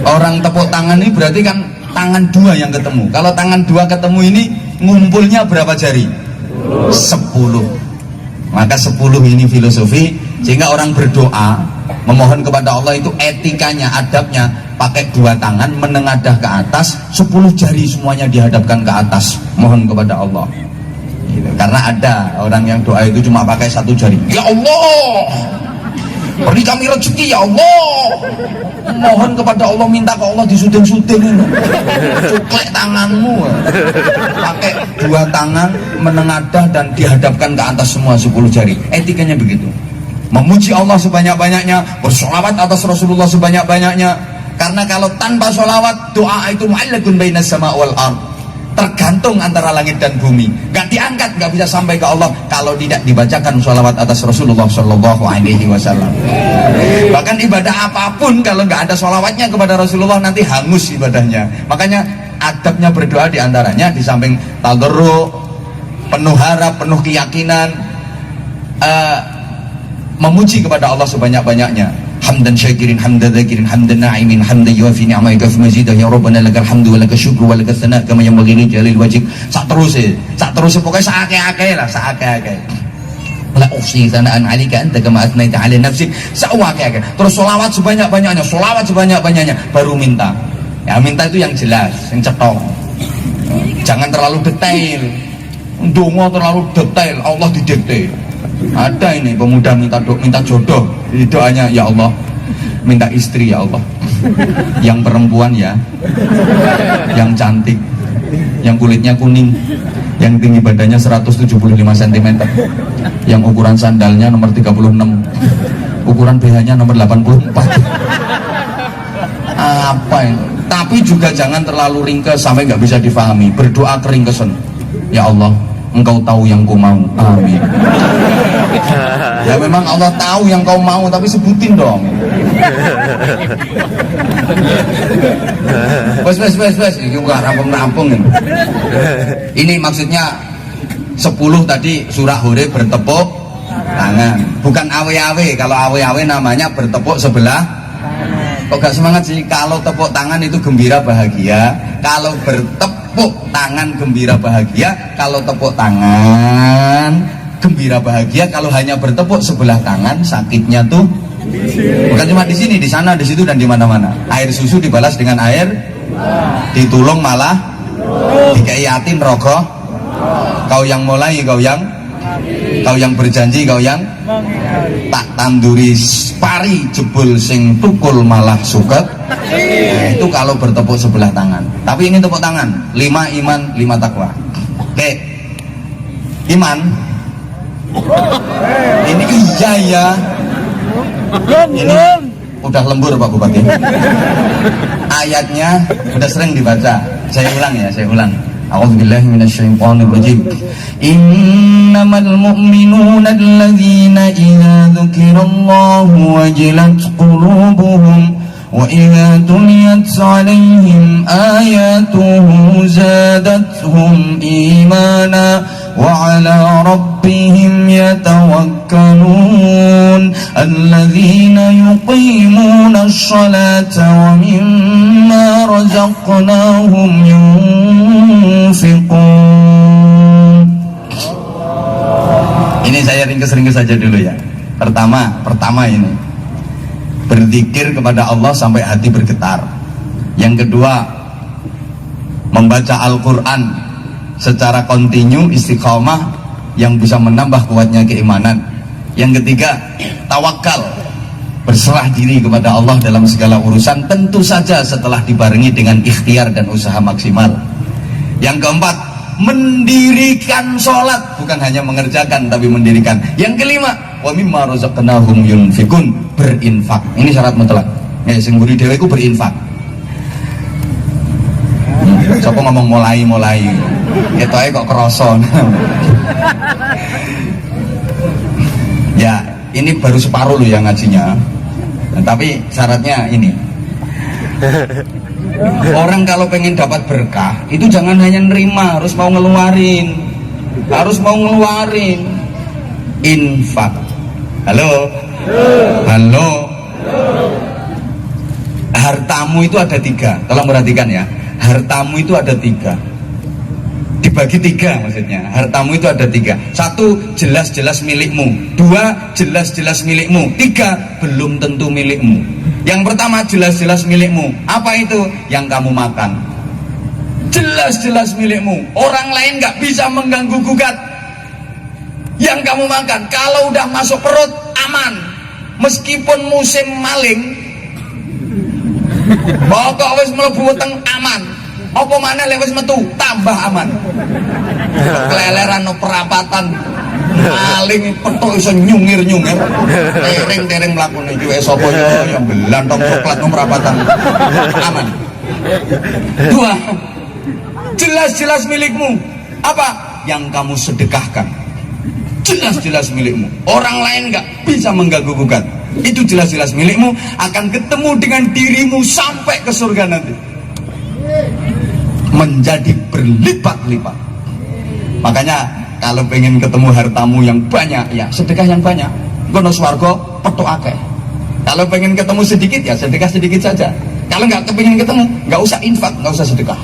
Orang tepuk tangan ini berarti kan tangan 2 yang ketemu. Kalau tangan 2 ketemu ini ngumpulnya berapa jari? 10. Maka 10 ini filosofi, sehingga orang berdoa memohon kepada Allah itu etikanya, adabnya pakai 2 tangan menengadah ke atas, 10 jari semuanya dihadapkan ke atas, mohon kepada Allah gitu. Karena ada orang yang doa itu cuma pakai 1 jari, ya Allah beri kami rezeki ya Allah, mohon kepada Allah, minta ke Allah disuding-suding ini, cuklek tanganmu, pakai 2 tangan menengadah dan dihadapkan ke atas semua 10 jari. Etikanya begitu, memuji Allah sebanyak-banyaknya, bersolawat atas Rasulullah sebanyak-banyaknya. Karena kalau tanpa solawat, doa itu mu'allaqun bainas sama wal ard, tergantung antara langit dan bumi, gak diangkat, gak bisa sampai ke Allah kalau tidak dibacakan sholawat atas Rasulullah Shallallahu Alaihi Wasallam. Bahkan ibadah apapun kalau gak ada sholawatnya kepada Rasulullah nanti hangus ibadahnya. Makanya adabnya berdoa diantaranya di samping tadarruk, penuh harap, penuh keyakinan, memuji kepada Allah sebanyak-banyaknya. Hamdan syakirin, hamdan dzakirin, hamdan na'imin, hamdan yuafi ni'amaika fi mazidah, ya Rabbana lakal hamdu wa lakal syukru wa lakal tsana kama yanbaghi li jalil wajhik. Sak terus pokoknya sakake-ake lah, sakake-ake. La usi sanaan 'alaika anta kama atnaita 'ala nafsik. Sakake-ake. Terus selawat sebanyak-banyaknya, baru minta. Ya minta itu yang jelas, yang cetok. Jangan terlalu detail. Ndonga terlalu detail, Allah didikte. Ada ini pemuda minta jodoh, doanya ya Allah minta istri ya Allah, yang perempuan ya, yang cantik, yang kulitnya kuning, yang tinggi badannya 175 cm, yang ukuran sandalnya nomor 36, ukuran BH-nya nomor 84. Apa ini? Tapi juga jangan terlalu ringkes sampai nggak bisa difahami. Berdoa keringkesan, ya Allah Engkau tahu yang kau mau, amin. Ya memang Allah tahu yang kau mau, tapi sebutin dong. Wes, ini bukan rampung-rampung ini. Ini maksudnya 10 tadi surah hore bertepuk tangan, bukan awe-awe. Kalau awe-awe namanya bertepuk sebelah. Kok gak semangat sih? Kalau tepuk tangan itu gembira bahagia, kalau bertepuk tangan gembira bahagia, kalau tepuk tangan gembira bahagia, kalau hanya bertepuk sebelah tangan sakitnya tuh bukan cuma di sini, di sana, di situ dan di mana-mana. Air susu dibalas dengan air, ditulung malah dikaiatin rogoh. Kau yang mulai, kau yang berjanji, kau yang tak tanduri pari jebul sing tukul malah suket. Nah, itu kalau bertepuk sebelah tangan. Tapi ini tepuk tangan 5 iman 5 takwa. Oke, iman ini iya ya, ini udah lembur Pak Bupati. Ayatnya udah sering dibaca. Saya ulang. A'udzubillahi minasyaitonir rajim. Innamal mu'minuna alladzina idza dzukirallahu wajilat qulubuhum wa idza tuliyat 'alaihim ayatuhu zadatuhum imana وعلى ربهم يتوكلون الذين يقيمون الصلاة ومما رزقناهم ينفقون. Ini saya ringkes-ringkes saja dulu ya. Pertama ini berzikir kepada Allah sampai hati bergetar. Yang kedua, membaca Al-Quran secara kontinu, istiqomah, yang bisa menambah kuatnya keimanan. Yang ketiga, tawakal, berserah diri kepada Allah dalam segala urusan, tentu saja setelah dibarengi dengan ikhtiar dan usaha maksimal. Yang keempat, mendirikan sholat, bukan hanya mengerjakan tapi mendirikan. Yang kelima, wa mimma razaqnahum yunfikun, berinfak. Ini syarat mutlak. Sing mburi dhewe iku berinfak. Coba ngomong mulai ketoke kok kroso. Ya, ini baru separuh loh yang ngajinya. Nah, tapi syaratnya ini. Orang kalau pengen dapat berkah itu jangan hanya nerima, harus mau ngeluarin. Infak. Halo. Hartamu itu ada 3. Tolong perhatikan ya. Hartamu itu ada 3. Dibagi 3 maksudnya. Hartamu itu ada 3. 1, jelas-jelas milikmu. 2, jelas-jelas milikmu. 3, belum tentu milikmu. Yang pertama, jelas-jelas milikmu. Apa itu? Yang kamu makan. Jelas-jelas milikmu. Orang lain gak bisa mengganggu gugat. Yang kamu makan, kalau udah masuk perut, aman. Meskipun musim maling, pokok wis mlebu weteng aman. Apa maneh lek wis metu tambah aman. Keleleran no perapatan maling petuk iso nyungir-nyungir. Tereng-tereng mlakune iki wis sapa ya belantong coklat no perapatan. Aman. 2, jelas-jelas milikmu. Apa? Yang kamu sedekahkan. Jelas-jelas milikmu. Orang lain enggak bisa mengganggu gugat. Itu jelas-jelas milikmu, akan ketemu dengan dirimu sampai ke surga nanti, menjadi berlipat-lipat. Makanya kalau pengen ketemu hartamu yang banyak, ya sedekah yang banyak. Gono swarga petuk akeh. Kalau pengen ketemu sedikit, ya sedekah sedikit saja. Kalau nggak pengen ketemu, nggak usah infak, nggak usah sedekah.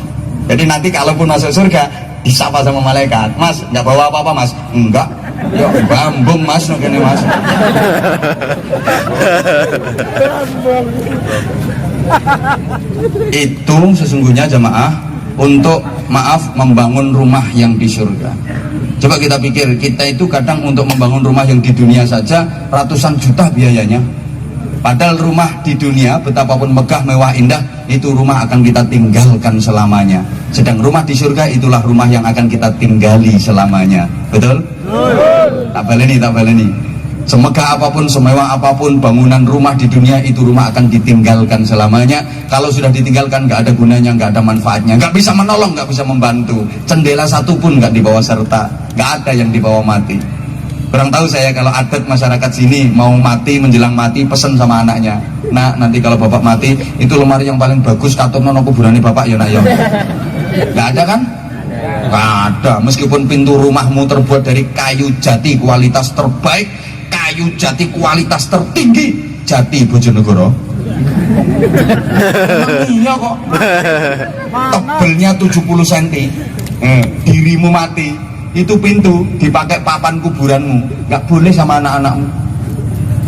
Jadi nanti kalaupun masuk surga, disapa sama malaikat, Mas nggak bawa apa-apa Mas? Enggak. Ya bambung Mas, nukene Mas. Itu sesungguhnya jamaah untuk membangun rumah yang di surga. Coba kita pikir, kita itu kadang untuk membangun rumah yang di dunia saja ratusan juta biayanya. Padahal rumah di dunia betapapun megah, mewah, indah, itu rumah akan kita tinggalkan selamanya. Sedang rumah di surga itulah rumah yang akan kita tinggali selamanya. Betul? Tak baleni. Semegah apapun, semewah apapun bangunan rumah di dunia, itu rumah akan ditinggalkan selamanya. Kalau sudah ditinggalkan, nggak ada gunanya, nggak ada manfaatnya, nggak bisa menolong, nggak bisa membantu. Cendela satu pun nggak dibawa serta, nggak ada yang dibawa mati. Kurang tahu saya kalau adat masyarakat sini mau mati, menjelang mati, pesen sama anaknya, nah nanti kalau bapak mati, itu lemari yang paling bagus katun nono kuburannya bapak ya nak ya. Nggak ada kan? Nggak ada. Meskipun pintu rumahmu terbuat dari kayu jati kualitas terbaik, kayu jati kualitas tertinggi, Jati Bojonegoro. Iya kok. Tebelnya 70 cm. Dirimu mati, itu pintu dipakai papan kuburanmu, nggak boleh sama anak-anakmu.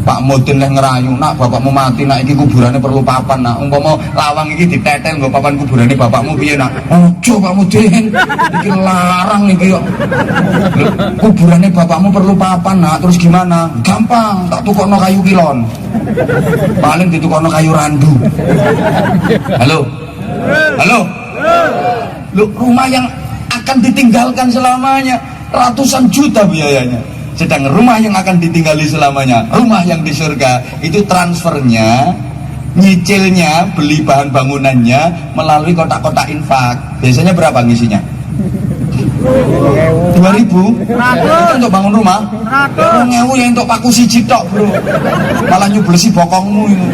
Pak Mudin leh ngerayu, nak bapakmu mati, nak iki kuburannya perlu papan, nak umpama lawang iki ditetel nggo papan kuburannya bapakmu piye nak? Ojo Pak Mudin, iki larang iki kok. Kuburannya bapakmu perlu papan nak, terus gimana? Gampang, tak tukokno kayu kilon. Paling ditukokno kayu randu. Halo. Loh, rumah yang akan ditinggalkan selamanya ratusan juta biayanya. Sedang rumah yang akan ditinggali selamanya, rumah yang di surga, itu transfernya, nyicilnya, beli bahan bangunannya melalui kotak-kotak infak. Biasanya berapa ngisinya? 2.000? Itu untuk bangun rumah? 1.000 ya untuk paku siji tok bro. Malah nyublesi bokongmu ini.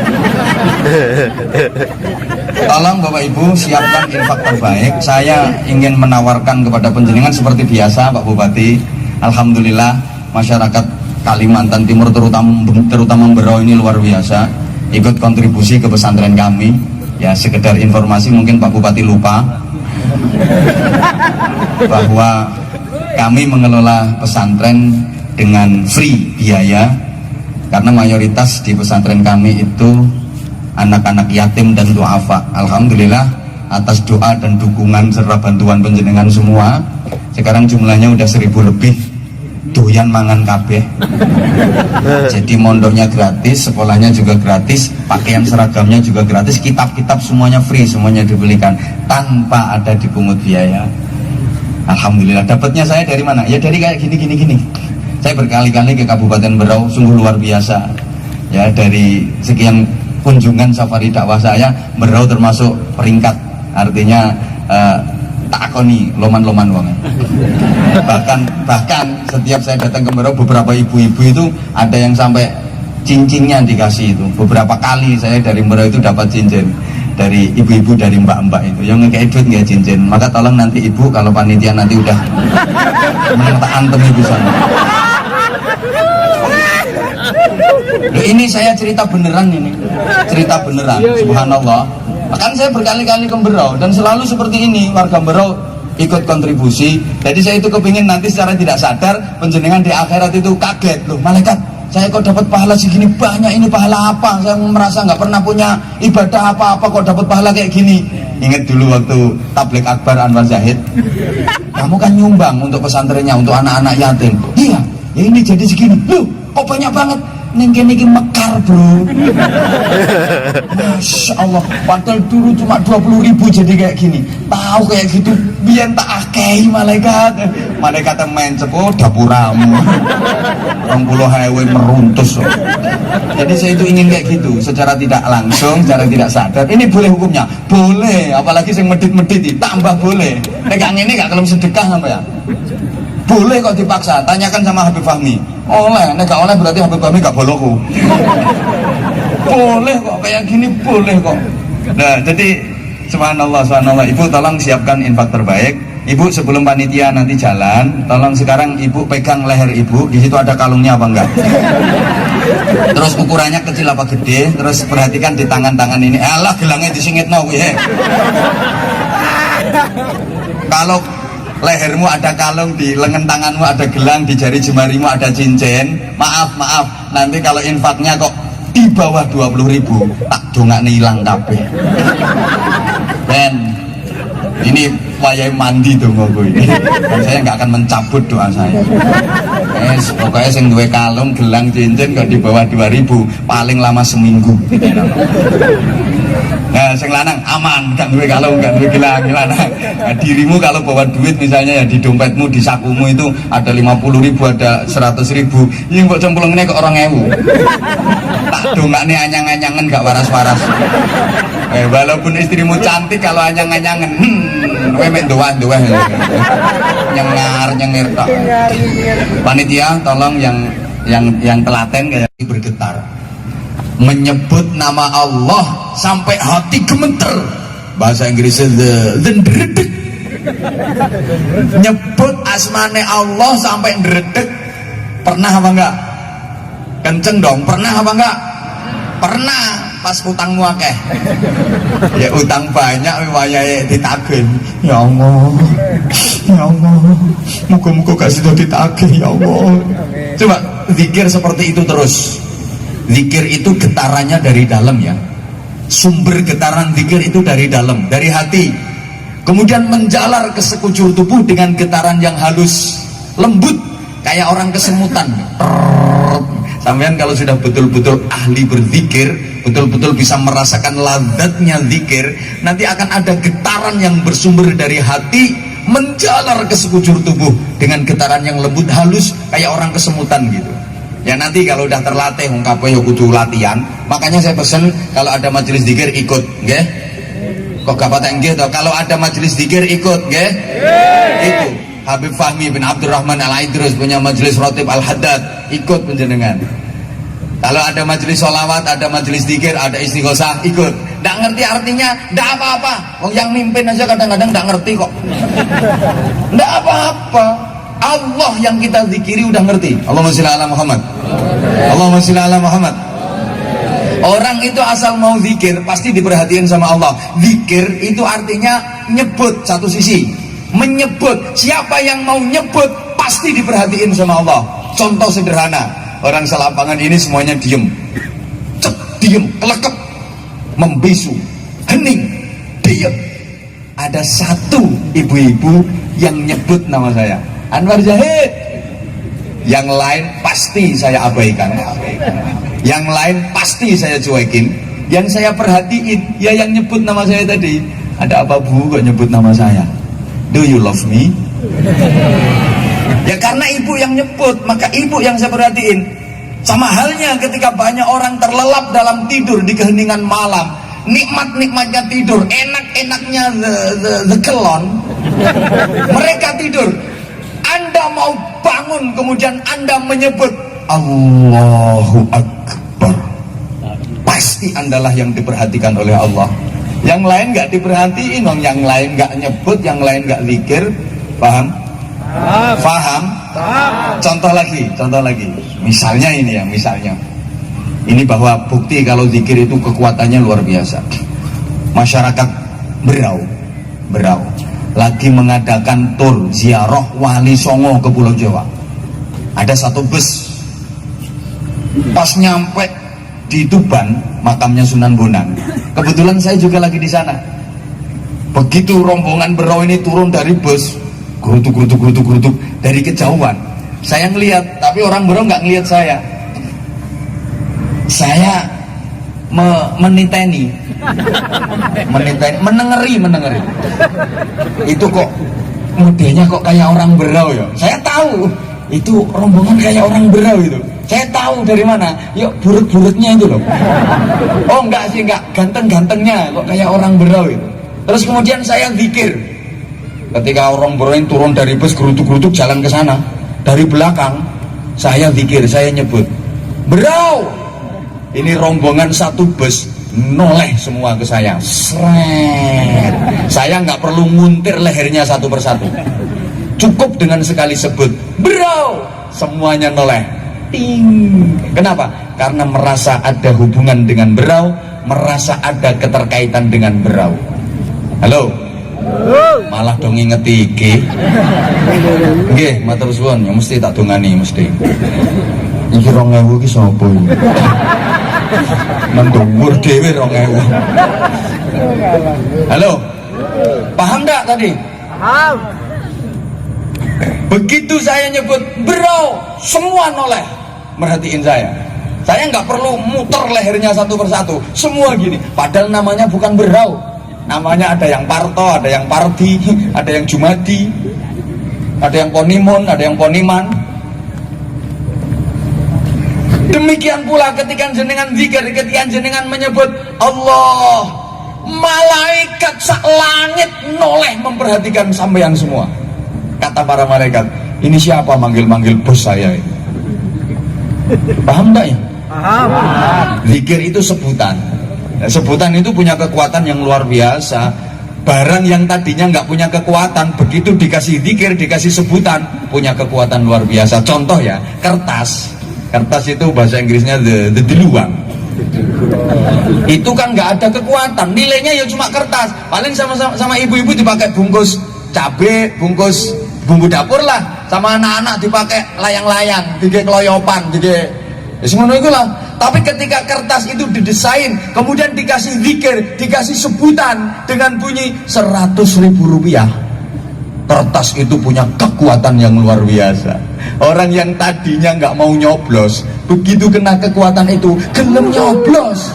Tolong Bapak Ibu siapkan infak terbaik. Saya ingin menawarkan kepada penjenengan seperti biasa Pak Bupati. Alhamdulillah masyarakat Kalimantan Timur terutama Berau ini luar biasa ikut kontribusi ke pesantren kami. Ya sekedar informasi, mungkin Pak Bupati lupa bahwa kami mengelola pesantren dengan free biaya, karena mayoritas di pesantren kami itu anak-anak yatim dan duafa. Alhamdulillah atas doa dan dukungan serta bantuan penjenengan semua, sekarang jumlahnya udah 1000 lebih. Doyan mangan kabeh. Jadi mondoknya gratis, sekolahnya juga gratis, pakaian seragamnya juga gratis, kitab-kitab semuanya free, semuanya dibelikan tanpa ada dipungut biaya. Alhamdulillah. Dapatnya saya dari mana? Ya dari kayak gini. Saya berkali-kali ke Kabupaten Berau, sungguh luar biasa. Ya dari sekian kunjungan safari dakwah saya, Berau termasuk peringkat. Artinya takoni loman-loman wong. Bahkan setiap saya datang ke Berau, beberapa ibu-ibu itu ada yang sampai cincinnya dikasih itu. Beberapa kali saya dari Berau itu dapat cincin dari ibu-ibu, dari mbak-mbak itu yang ngekei duit nggak cincin. Maka tolong nanti ibu kalau panitia nanti udah tak antem ibu sana. Loh, ini saya cerita beneran ini, cerita beneran. Subhanallah. Kan saya berkali-kali ke Berau dan selalu seperti ini, warga Berau ikut kontribusi. Jadi saya itu kepingin nanti secara tidak sadar penjenengan di akhirat itu kaget, loh malaikat, saya kok dapat pahala segini banyak, ini pahala apa? Saya merasa nggak pernah punya ibadah apa-apa kok dapat pahala kayak gini. Ingat dulu waktu tabligh akbar Anwar Zahid, kamu kan nyumbang untuk pesantrennya, untuk anak-anak yatim. Iya, ya ini jadi segini, loh kok banyak banget. Niki mekar bro. Masya Allah. Padahal dulu cuma 20.000 jadi kayak gini. Tahu kayak gitu biar tak akei malaikat. Malaikat main cepo dapuramu 20.000 meruntus. Jadi saya itu ingin kayak gitu, secara tidak langsung, secara tidak sadar. Ini boleh hukumnya? Boleh. Apalagi yang medit-medit tambah boleh. Pegang ini gak kalau sedekah apa ya? Boleh kok dipaksa. Tanyakan sama Habib Fahmi. Oleh, nek gak oleh berarti Habib Fahmi gak bolehku. Boleh kok kayak gini, boleh kok. Nah, jadi subhanallah. Ibu tolong siapkan infak terbaik. Ibu sebelum panitia nanti jalan, tolong sekarang ibu pegang leher ibu. Di situ ada kalungnya apa enggak? Terus ukurannya kecil apa gede? Terus perhatikan di tangan-tangan ini. Alah, gelangnya disingitno kuwi. Kalau lehermu ada kalung, di lengan tanganmu ada gelang, di jari jemarimu ada cincin, maaf, nanti kalau infaknya kok di bawah 20.000 tak dongakne ilang kabeh. Ben, ini wayai mandi dong ini. Dan saya nggak akan mencabut doa saya. Pokoknya sing duwe kalung, gelang, cincin kok di bawah 2.000 paling lama seminggu. Nah, sing lanang aman, gak duwe kalung, gak duwe gelang, gimana? Nah, dirimu kalau bawa duit misalnya ya di dompetmu, di sakumu itu ada 50.000, ada 100.000. Ini mbok cemplungnya ke 2.000. Tak dongakne anyang-anyangan gak waras-waras. Walaupun istrimu cantik, kalau anyang-anyangan, kowe mek doa-doa. Nyengar-nyengir tok. Panitia tolong yang telaten kayak bergetar. Menyebut nama Allah sampai hati gemeter. Bahasa Inggrisnya the ndredeg. Nyebut asmane Allah sampai ndredeg. Pernah apa enggak? Kenceng dong, pernah apa enggak? Pernah. Pas utangmu akeh. Ya utang banyak wayahe ditagih. Ya Allah. Ya Allah. Muga-muga gak sida ditagih ya Allah. Coba zikir seperti itu terus. Zikir itu getarannya dari dalam ya. Sumber getaran zikir itu dari dalam, dari hati. Kemudian menjalar ke sekujur tubuh dengan getaran yang halus, lembut, kayak orang kesemutan. Sampean kalau sudah betul-betul ahli berzikir, betul-betul bisa merasakan lazatnya zikir, nanti akan ada getaran yang bersumber dari hati, menjalar ke sekujur tubuh dengan getaran yang lembut, halus, kayak orang kesemutan gitu. Ya nanti kalau udah terlatih ungkapnya ya kudu latihan. Makanya saya pesen kalau ada majelis zikir ikut, nggih. Kok gak patah nggih toh? Kalau ada majelis zikir ikut, nggih. Itu Habib Fahmi bin Abdurrahman Al-Aidrus punya majelis Rotib Al-Haddad, ikut penjenengan. Kalau ada majelis sholawat, ada majelis zikir, ada istighosah, ikut. Nggak ngerti artinya, nggak apa-apa. Oh, yang mimpin aja kadang-kadang nggak ngerti kok. Nggak apa-apa. Allah yang kita zikiri udah ngerti. Allahumma sholli ala Muhammad. Allahumma sholli ala Muhammad. Orang itu asal mau zikir pasti diperhatiin sama Allah. Zikir itu artinya nyebut satu sisi, menyebut. Siapa yang mau nyebut pasti diperhatiin sama Allah. Contoh sederhana, orang selapangan ini semuanya diem, diem, kelekep, membisu, hening, diem. Ada satu ibu-ibu yang nyebut nama saya, Anwar Zahid. Yang lain pasti saya abaikan. Yang lain pasti saya cuekin. Yang saya perhatiin, ya yang nyebut nama saya tadi. Ada apa bu kok nyebut nama saya? Do you love me? Ya karena ibu yang nyebut, maka ibu yang saya perhatiin. Sama halnya ketika banyak orang terlelap dalam tidur di keheningan malam. Nikmat-nikmatnya tidur, enak-enaknya the kelon. Mereka tidur. Anda mau bangun, kemudian Anda menyebut Allahu Akbar, pasti Andalah yang diperhatikan oleh Allah. Yang lain nggak diperhatiin, yang lain nggak nyebut, yang lain nggak zikir. Paham? Paham? Contoh lagi. Misalnya ini ya, misalnya. Ini bahwa bukti kalau zikir itu kekuatannya luar biasa. Masyarakat Berau lagi mengadakan tur ziarah Wali Songo ke Pulau Jawa. Ada satu bus. Pas nyampe di Tuban, makamnya Sunan Bonang. Kebetulan saya juga lagi di sana. Begitu rombongan Berau ini turun dari bus, gerutuk dari kejauhan. Saya ngelihat, tapi orang Berau nggak ngelihat saya. Saya meniteni, menengeri. Itu kok modelnya kok kayak orang Berau ya. Saya tahu itu rombongan kayak orang Berau itu. Saya tahu dari mana. Yuk buruk-buruknya itu loh. Oh enggak sih, enggak, ganteng-gantengnya kok kayak orang Berau itu. Terus kemudian saya zikir. Ketika orang Berau yang turun dari bus gerutuk-gerutuk jalan ke sana, dari belakang saya zikir, saya nyebut Berau. Ini rombongan satu bus noleh semua ke saya. Sret. Saya nggak perlu nguntir lehernya satu persatu. Cukup dengan sekali sebut Berau, semuanya noleh. Ting. Kenapa? Karena merasa ada hubungan dengan Berau, merasa ada keterkaitan dengan Berau. Halo? Malah dong ngingeti iki. Nggih, matur suwun, ya mesti tak dongani mesti. Iki 2000 iki sapa iki? Mendhuwur dhewe 2000. Halo? Paham enggak tadi? Paham. Begitu saya nyebut Berau, semua noleh merhatiin saya. Saya nggak perlu muter lehernya satu persatu, semua gini. Padahal namanya bukan Berau, namanya ada yang Parto, ada yang Pardi, ada yang Jumadi, ada yang Ponimun, ada yang Poniman. Demikian pula ketika jenengan zikir, ketika jenengan menyebut Allah, malaikat sak langit noleh memperhatikan sampeyan semua. Kata para malaikat, ini siapa manggil-manggil bos saya ini? Paham enggak ya? Paham. Zikir itu sebutan. Sebutan itu punya kekuatan yang luar biasa. Barang yang tadinya nggak punya kekuatan, begitu dikasih zikir, dikasih sebutan, punya kekuatan luar biasa. Contoh ya, kertas. Kertas itu bahasa Inggrisnya the diluang. Itu kan nggak ada kekuatan, nilainya ya cuma kertas. Paling sama ibu-ibu dipakai bungkus cabai, bungkus bumbu dapur lah, sama anak-anak dipakai layang-layang, dipakai keloyopan, dipakai semuanya itu lah. Tapi ketika kertas itu didesain, kemudian dikasih zikir, dikasih sebutan dengan bunyi 100.000 rupiah, kertas itu punya kekuatan yang luar biasa. Orang yang tadinya nggak mau nyoblos, begitu kena kekuatan itu, gelem nyoblos.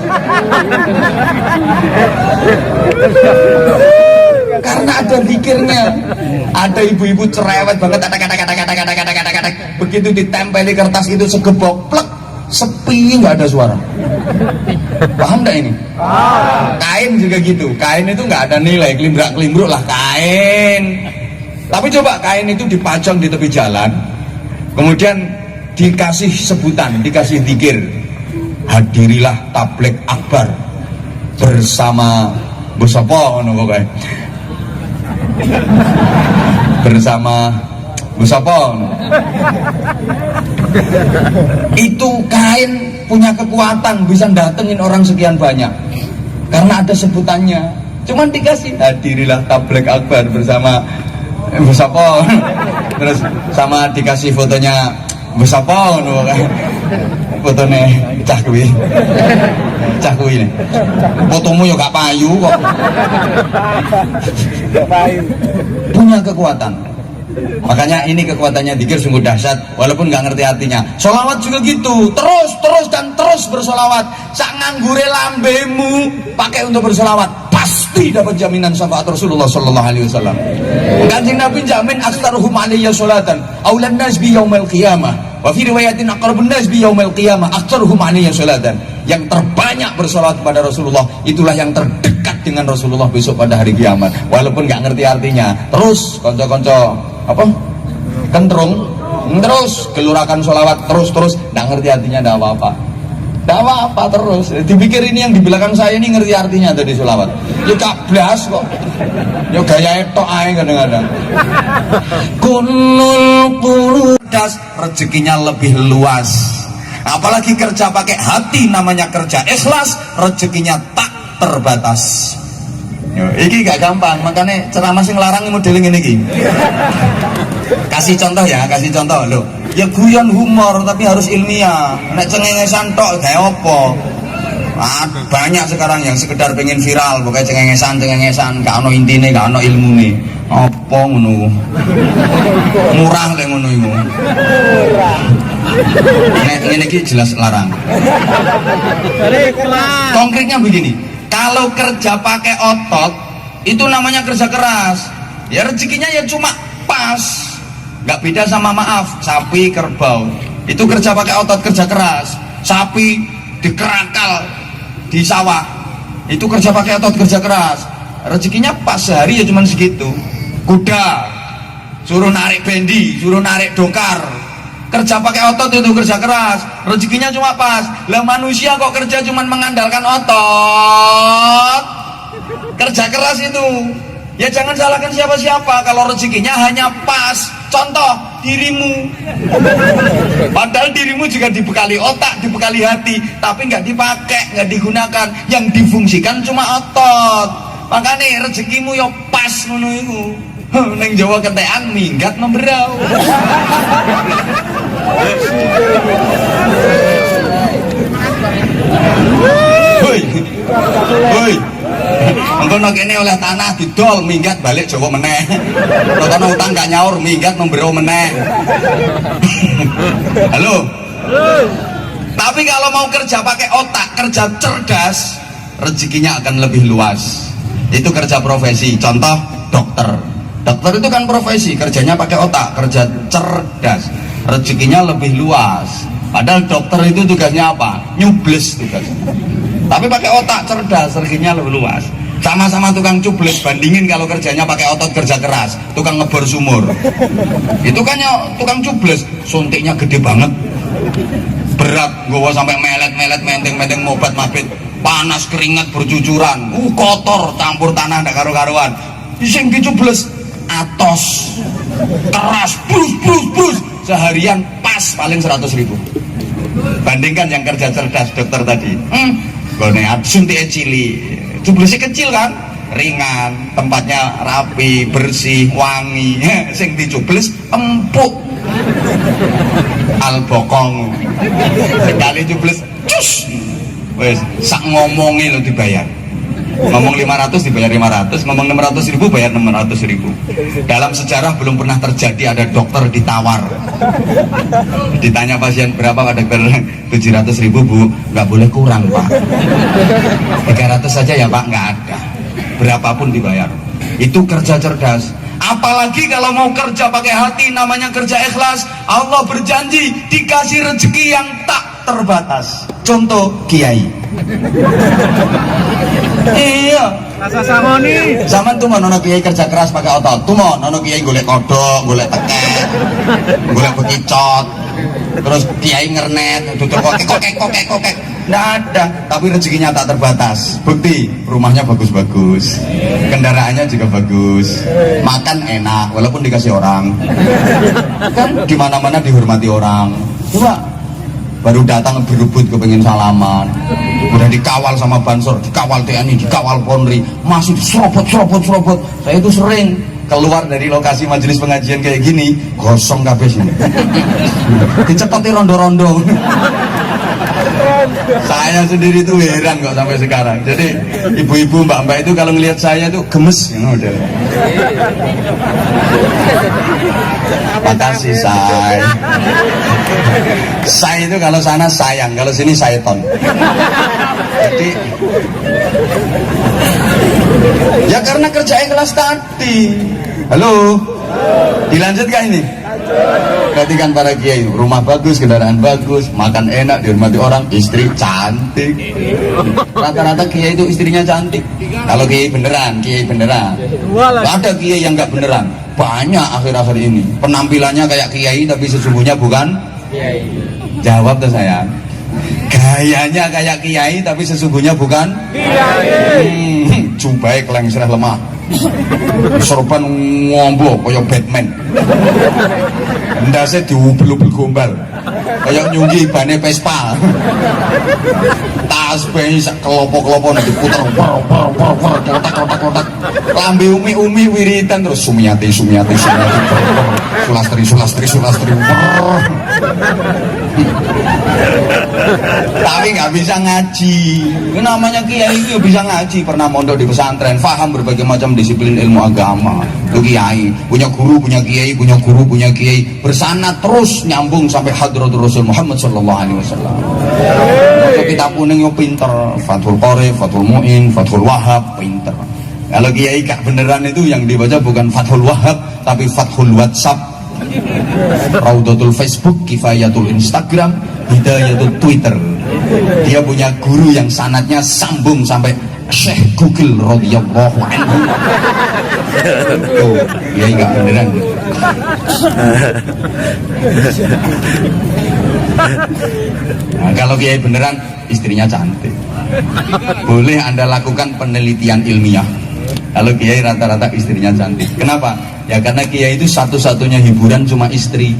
Karena ada zikirnya. Ada ibu-ibu cerewet banget, kata-kata. Begitu ditempeli kertas itu segepok, plek, sepi, nggak ada suara. Paham nggak ini? Kain juga gitu. Kain itu nggak ada nilai, kelimbrak-kelimbruk lah kain. Tapi coba kain itu dipajang di tepi jalan, kemudian dikasih sebutan, dikasih zikir, hadirilah tabligh akbar. bersama Bu Sopo ngono pokoke. Bersama Bu Sopo. Itu kain punya kekuatan bisa datengin orang sekian banyak karena ada sebutannya. Cuman dikasih hadirilah tabligh akbar bersama Bu Sopo. Terus sama dikasih fotonya Bu Sopo ngono kan. Fotone cah kuwi. Cah kuwi nih. Fotomu yo gak payu kok. Gak payu. Punya kekuatan. Makanya ini kekuatannya dzikir sungguh dahsyat walaupun nggak ngerti artinya. Sholawat juga gitu, terus dan terus bersolawat. Sak nganggure lambemu pakai untuk bersolawat, pasti dapat jaminan syafaat Rasulullah Sallallahu Alaihi Wasallam. Kanjeng Nabi jamin aksaruhum alayya sholatan aulan nas bi yaumil qiyamah wa fi riwayatin aqrabun nas bi yaumil qiyamah aksaruhum alayya sholatan. Yang terbanyak bersolawat kepada Rasulullah itulah yang terdekat dengan Rasulullah besok pada hari kiamat. Walaupun nggak ngerti artinya, terus konco-konco apa kentrung terus gelurakan sholawat terus nggak ngerti artinya nggak apa-apa terus dipikir ini yang di belakang saya ini ngerti artinya tadi sholawat ya kablas kok ya gaya etok aja kadang-kadang kunul kurudas rezekinya lebih luas apalagi kerja pakai hati namanya kerja ikhlas rezekinya tak terbatas. Iki gak gampang, makanya ceramah sing larang modeling ini. Kasih contoh loh. Ya guyon humor tapi harus ilmiah. Nek cengengesan tok gawe apa? Banyak sekarang yang sekedar pengen viral, pokoknya cengengesan, gak ono intine, gak ono ilmune. Apa ngono? Murah lek ngono iku. Nek ngene iki jelas larang. Konkretnya begini. Kalau kerja pakai otot itu namanya kerja keras ya rezekinya ya cuma pas nggak beda sama maaf sapi kerbau itu kerja pakai otot kerja keras sapi dikerakal di sawah itu kerja pakai otot kerja keras rezekinya pas sehari ya cuma segitu kuda suruh narik bendi suruh narik dokar kerja pakai otot itu kerja keras rezekinya cuma pas lah manusia kok kerja cuma mengandalkan otot kerja keras itu ya jangan salahkan siapa-siapa kalau rezekinya hanya pas contoh dirimu padahal dirimu juga dibekali otak dibekali hati tapi nggak dipakai nggak digunakan yang difungsikan cuma otot makanya rezekimu ya pas ngono iku neng Jawa ketean minggat memberau. Hoi. Engko kene oleh tanah didol minggat balik Jawa meneh. Rotono utang gak nyaur minggat memberau meneh. Halo. Tapi kalau mau kerja pakai otak, kerja cerdas, rezekinya akan lebih luas. Itu kerja profesi. Contoh dokter. Dokter itu kan profesi, kerjanya pakai otak, kerja cerdas, rezekinya lebih luas. Padahal dokter itu tugasnya apa? Nyubles tugasnya. Tapi pakai otak cerdas, rezekinya lebih luas. Sama-sama tukang cubles, bandingin kalau kerjanya pakai otot kerja keras, tukang ngebor sumur. Itu kan ya tukang cubles, suntiknya gede banget, berat, gua sampai melet-melet, menteng-menteng mobat mabit, panas keringat bercucuran, kotor, campur tanah ndak karu-karuan. Sing dicubles atos keras brus seharian pas paling 100.000 bandingkan yang kerja cerdas dokter tadi gone suntik cili cublesnya kecil kan ringan tempatnya rapi bersih wangi sing dicubles empuk albokong sekali cubles cus wes sak ngomongi lo dibayar ngomong 500 dibayar 500 ngomong 600.000 bayar 600.000 dalam sejarah belum pernah terjadi ada dokter ditawar ditanya pasien berapa Pak dokter 700.000 Bu nggak boleh kurang Pak 300 saja ya Pak nggak ada berapapun dibayar itu kerja cerdas apalagi kalau mau kerja pakai hati namanya kerja ikhlas Allah berjanji dikasih rezeki yang tak terbatas contoh kiai iya rasa samoni zaman tuh nono kiai kerja keras pakai otot tuh mau nono kiai golek kodok golek teket golek bekicot terus kiai ngernet tutur kokek Nggak ada, tapi rezekinya tak terbatas. Bukti, rumahnya bagus-bagus, kendaraannya juga bagus, makan enak walaupun dikasih orang, kan di mana-mana dihormati orang. Coba baru datang berebut kepengen salaman, udah dikawal sama Bansor, dikawal TNI, dikawal Polri, masih serobot. Saya itu sering keluar dari lokasi majelis pengajian kayak gini, gosong kabeh sini. Dicepeti rondo-rondo. Saya sendiri tuh heran kok sampai sekarang. Jadi ibu-ibu, mbak-mbak itu kalau ngelihat saya tuh gemes, udah. Makasih say. Say itu kalau sana sayang, kalau sini sayton. Jadi ya karena kerja ikhlas tadi. Halo, dilanjutkan ini. Perhatikan para kiai, rumah bagus, kendaraan bagus, makan enak, dihormati orang, istri cantik. Rata-rata kiai itu istrinya cantik. Kalau kiai beneran. Ada kiai yang nggak beneran, banyak akhir-akhir ini. Penampilannya kayak kiai tapi sesungguhnya bukan kiai. Jawab tuh saya. Gayanya kayak kiai tapi sesungguhnya bukan kiai. Jumbai kelengsereh lemah, sorban ngombo kayak Batman, ndase diubel-ubel gombal kayak nyunggi bane Vespa, tas bayi sak kelopo-kelopo diputer kotak-kotak, lambe umi-umi wiritan terus Sumiati, Sulastri. Tapi nggak bisa ngaji. Ini namanya kiai itu bisa ngaji, pernah mondok di pesantren, paham berbagai macam disiplin ilmu agama. Itu kiai, punya guru, punya kiai, punya guru, punya kiai, bersanad terus nyambung sampai hadratul Rasul Muhammad sallallahu alaihi wasallam. Kita puning yo pinter, Fathul Qorib, Fathul Muin, Fathul Wahab, pinter. Kalau kiai gak beneran itu yang dibaca bukan Fathul Wahab tapi Fathul WhatsApp, Raudatul Facebook, Kifayatul Instagram, Hidayatul Twitter. Dia punya guru yang sanadnya sambung sampai Syekh Google radhiyallahu anhu. Tuh, dia enggak beneran. Nah, kalau kiai beneran, istrinya cantik. Boleh Anda lakukan penelitian ilmiah. Kalau kiai rata-rata istrinya cantik. Kenapa? Ya karena kiai itu satu-satunya hiburan cuma istri.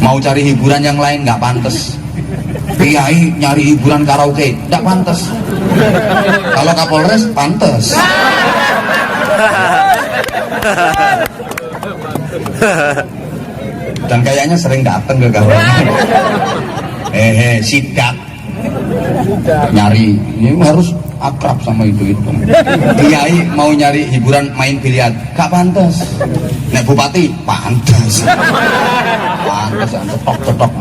Mau cari hiburan yang lain nggak pantas. Kiai nyari hiburan karaoke nggak pantas. Kalau Kapolres pantas. Dan kayaknya sering datang ke kawannya. Sidak nyari, ini harus akrab sama itu. Kiai mau nyari hiburan main biliar gak pantas. Nek bupati pantas. Cetok.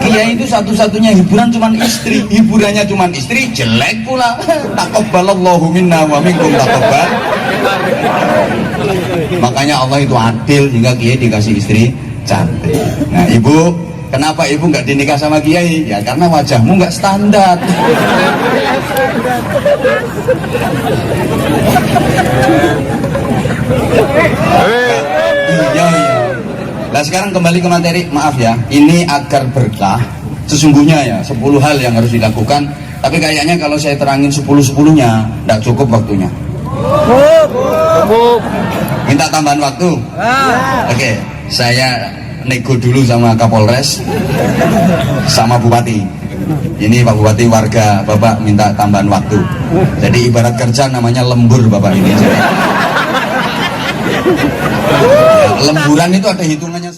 Kiai itu satu-satunya hiburan cuman istri. Hiburannya cuman istri, jelek pula. Taqabbalallahu minna wa minkum taqabbal. Makanya Allah itu adil hingga kiai dikasih istri cantik. Nah ibu, kenapa ibu nggak dinikah sama kiai? Ya karena wajahmu nggak standar. Iya. Nah sekarang kembali ke materi, maaf ya, ini agar berkah. Sesungguhnya ya 10 hal yang harus dilakukan. Tapi kayaknya kalau saya terangin 10-10-nya nggak cukup waktunya. Minta tambahan waktu. Oke, saya nego dulu sama Kapolres, sama Bupati. Ini Pak Bupati warga Bapak minta tambahan waktu. Jadi ibarat kerja namanya lembur Bapak ini. Lemburan itu ada hitungannya.